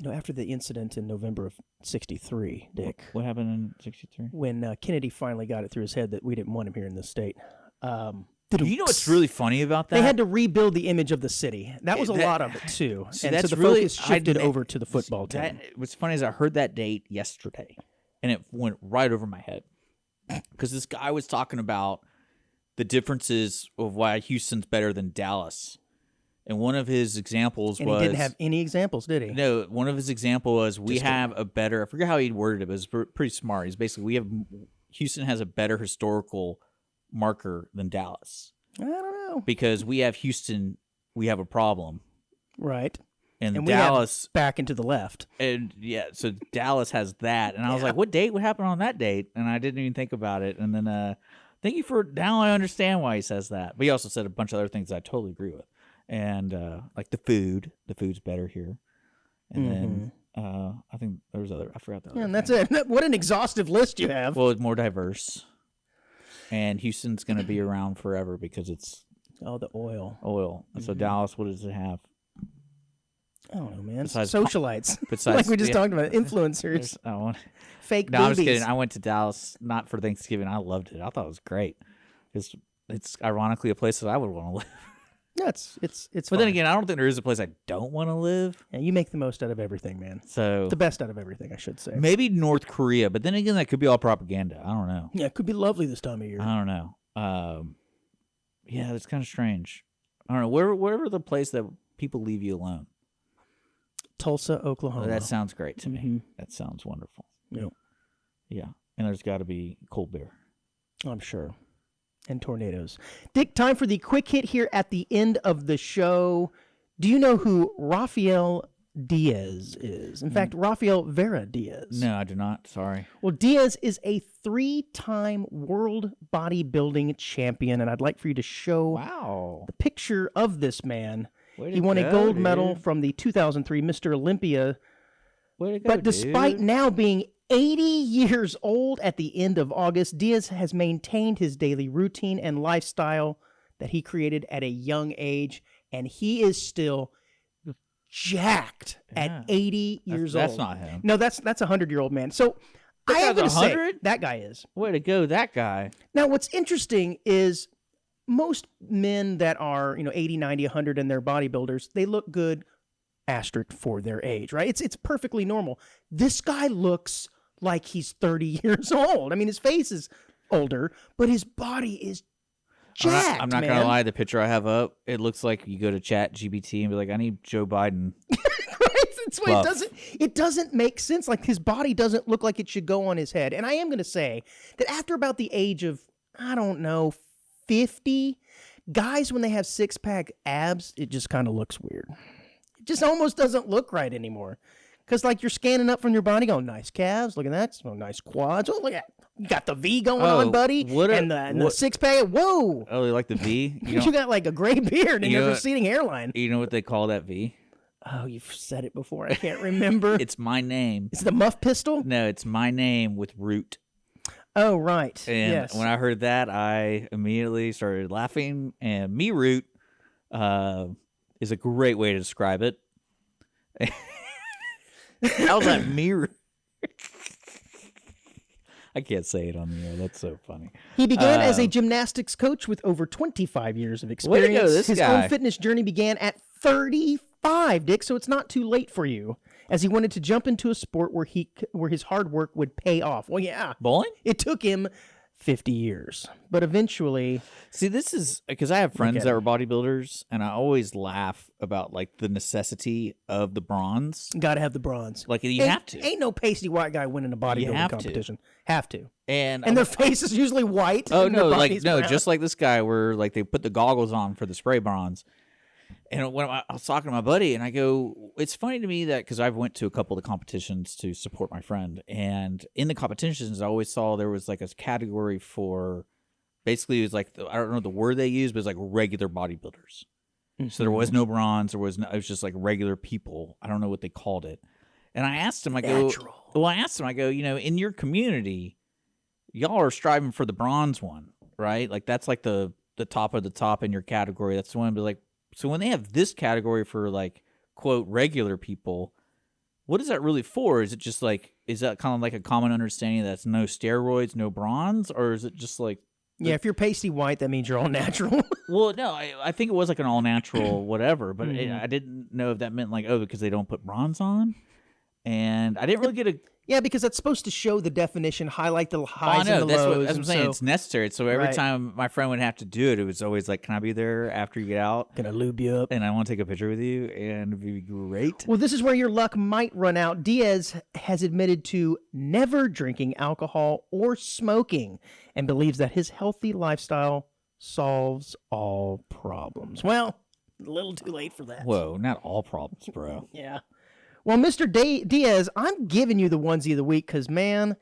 after the incident in November of '63, Dick. What happened in '63? When Kennedy finally got it through his head that we didn't want him here in this state. You know what's really funny about that? They had to rebuild the image of the city. That was a lot of it, too. See, and that's so the really, focus shifted over to the football team. What's funny is I heard that date yesterday, and it went right over my head. because this guy was talking about the differences of why Houston's better than Dallas. And one of his examples And was... he didn't have any examples, did he? No, one of his example was we have a better... I forget how he worded it, but it was pretty smart. He's basically, Houston has a better historical marker than Dallas. I don't know. Because we have Houston, we have a problem. Right. And we Dallas... have back into the left. And yeah, so Dallas has that. And I was like, what date? What happened on that date? And I didn't even think about it. And then thank you for... Now I understand why he says that. But he also said a bunch of other things that I totally agree with. And like the food's better here. And then I think there was other, I forgot that. Yeah, and that's it. What an exhaustive list you have. Well, it's more diverse. And Houston's going to be around forever because it's the oil. So Dallas, what does it have? I don't know, man. Besides Socialites. besides- like we just yeah. talked about. Influencers. Fake No, boobies. I'm just kidding. I went to Dallas not for Thanksgiving. I loved it. I thought it was great. It's ironically a place that I would want to live. Yeah, it's But fine. then again, I don't think there is a place I don't want to live. Yeah, you make the most out of everything, man. So The best out of everything, I should say. maybe North Korea, but then again, that could be all propaganda. I don't know. Yeah, it could be lovely this time of year. I don't know. Yeah, it's kind of strange. I don't know. Wherever the place that people leave you alone. Tulsa, Oklahoma. That sounds great to me. That sounds wonderful. Yep. Yeah, and there's got to be cold beer. I'm sure. And tornadoes. Dick, time for the quick hit here at the end of the show. Do you know who Rafael Diaz is? In fact, Rafael Vera Diaz. No, I do not. Sorry. Well, Diaz is a 3-time world bodybuilding champion, and I'd like for you to show Wow. the picture of this man. Way He to won a go, gold dude. medal from the 2003 Mr. Olympia. Way to go, But despite dude. now being 80 years old at the end of August, Diaz has maintained his daily routine and lifestyle that he created at a young age, and he is still jacked at 80 years old. That's not him. No, that's a 100-year-old man. So I am going guy's to say 100? that guy is. Way to go, that guy. Now, what's interesting is most men that are 80, 90, 100 and they're bodybuilders, they look good, asterisk, for their age, right? It's perfectly normal. This guy looks like he's 30 years old. I mean, his face is older, but his body is jacked, I'm not man. gonna lie. The picture I have up, it looks like you go to Chat GBT and be like, "I need Joe Biden." Right? That's why Buff. it doesn't make sense. Like, his body doesn't look like it should go on his head. And I am going to say that after about the age of, I don't know, 50, guys, when they have six-pack abs, it just kind of looks weird. It just almost doesn't look right anymore. Because, like, you're scanning up from your body going, nice calves, look at that, oh, nice quads. Oh, look at you got the V going on, buddy. And the six-pack, whoa. Oh, you like the V? You got, like, a gray beard and you a know what- receding hairline. You know what they call that V? Oh, you've said it before. I can't remember. It's my name. It's the muff pistol? No, it's my name with root. Oh, right. And yes. when I heard that, I immediately started laughing. And me root is a great way to describe it. How's that me root? I can't say it on the air. That's so funny. He began as a gymnastics coach with over 25 years of Way experience. to go, this His guy. own fitness journey began at 35, Dick, so it's not too late for you, as he wanted to jump into a sport where his hard work would pay off. Well, yeah. Bowling? It took him 50 years, but eventually... See, this is because I have friends that were bodybuilders, and I always laugh about like the necessity of the bronze. Got to have the bronze. Like you have to, Ain't no pasty white guy winning a bodybuilding have to. competition. Have to. and Their face is usually white. oh and their no, like body's no, brown. just like this guy where like they put the goggles on for the spray bronze. And when I was talking to my buddy, and I go, it's funny to me that because I've went to a couple of the competitions to support my friend, and in the competitions, I always saw there was like a category for, basically it was like I don't know the word they used, but it's like regular bodybuilders. So there was no bronze, it was just like regular people. I don't know what they called it. And I asked him, I go, in your community, y'all are striving for the bronze one, right? Like that's like the top of the top in your category. That's the one. But like, so when they have this category for like quote regular people, what is that really for? Is it just like, is that kind of like a common understanding that's no steroids, no bronze, or is it just like? Yeah, if you're pasty white, that means you're all natural. Well, no, I think it was like an all natural whatever, but I didn't know if that meant like, oh, because they don't put bronze on. And I didn't really get a Yeah, because that's supposed to show the definition, highlight the Oh, I highs know. and the That's lows. what I'm and saying. so, It's necessary. So every Right. time my friend would have to do it, it was always like, "Can I be there after you get out? gonna lube you up. And I want to take a picture with you, and it'd be great." Well, this is where your luck might run out. Diaz has admitted to never drinking alcohol or smoking and believes that his healthy lifestyle solves all problems. Well, a little too late for that. Whoa, not all problems, bro. Yeah. Well, Mr. Diaz, I'm giving you the onesie of the week because, man,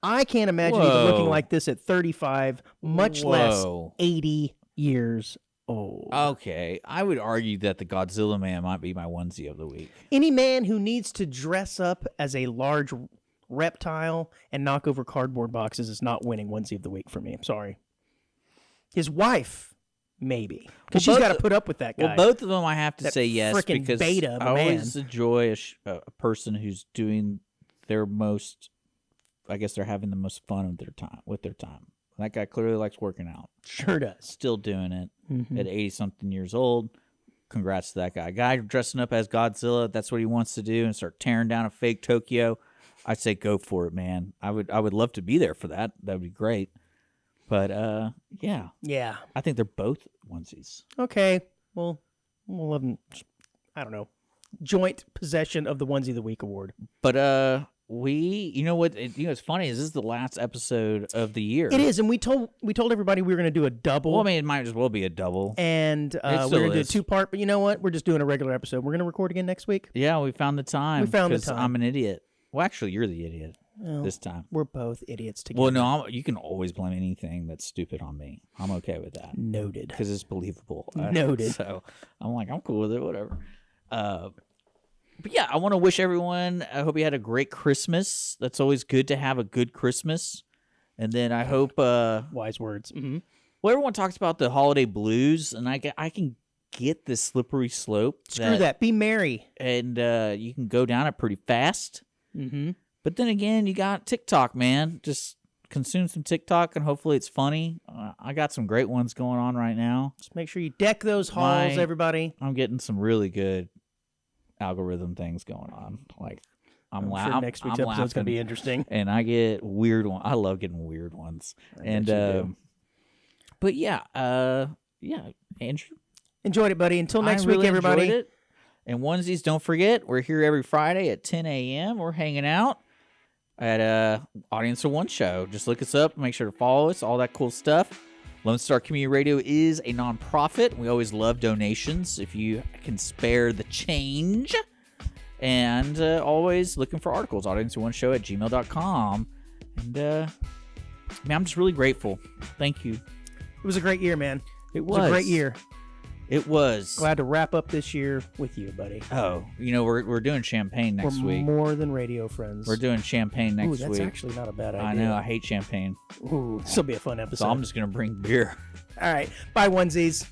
I can't imagine even looking Whoa. like this at 35, much less Whoa. 80 years old. Okay, I would argue that the Godzilla Man might be my onesie of the week. Any man who needs to dress up as a large reptile and knock over cardboard boxes is not winning onesie of the week for me. I'm sorry. His wife, maybe. Because Well, she's both- got to put up with that guy. Well, both of them I have to That say yes frickin' because beta of a I always man. enjoy a person who's doing their most. I guess they're having the most fun of their time with their time. That guy clearly likes working out. Sure does. Still doing it Mhm. at 80-something years old. Congrats to that guy. Guy dressing up as Godzilla, that's what he wants to do, and start tearing down a fake Tokyo. I'd say go for it, man. I would love to be there for that. That would be great. But yeah, Yeah. I think they're both onesies. Okay. Well, we'll let them, I don't know, joint possession of the onesie of the week award. But you know what? It's funny is this is the last episode of the year. It is, and we told everybody we were going to do a double. Well, I mean, it might as well be a double. and we're still going to do a is. 2-part, but you know what? We're just doing a regular episode. We're going to record again next week. Yeah, we found the time. We found the 'cause time. I'm an idiot. Well, actually, you're the idiot Well, this time. we're both idiots together. Well, no, you can always blame anything that's stupid on me. I'm okay with that Noted. because it's believable. Noted. So I'm like, I'm cool with it, whatever. But yeah, I want to wish everyone, I hope you had a great Christmas. That's always good to have a good Christmas. And then I hope, Wise words. Mm-hmm. well, everyone talks about the holiday blues, and I can get this slippery slope. Screw that. Be merry. And you can go down it pretty fast. Mm-hmm. But then again, you got TikTok, man. Just consume some TikTok, and hopefully it's funny. I got some great ones going on right now. Just make sure you deck those halls, everybody. I'm getting some really good algorithm things going on. Like I'm sure next week's episode's going to be interesting. and I get weird ones. I love getting weird ones. bet you do. But yeah, Andrew, Enjoyed it, buddy. Until next I week, really everybody. enjoyed it. And onesies, don't forget, we're here every Friday at 10 a.m. We're hanging out at Audience of One show. Just look us up. Make sure to follow us. All that cool stuff. Lone Star Community Radio is a nonprofit. We always love donations if you can spare the change. And always looking for articles. Audience of One show at gmail.com. And man, I'm just really grateful. Thank you. It was a great year, man. It was a great year. It was. Glad to wrap up this year with you, buddy. Oh, we're doing champagne next We're week. more than radio friends. We're doing champagne Ooh, next that's week. actually not a bad idea. I know. I hate champagne. Ooh, this will be a fun episode. So I'm just going to bring beer. All right. Bye, onesies.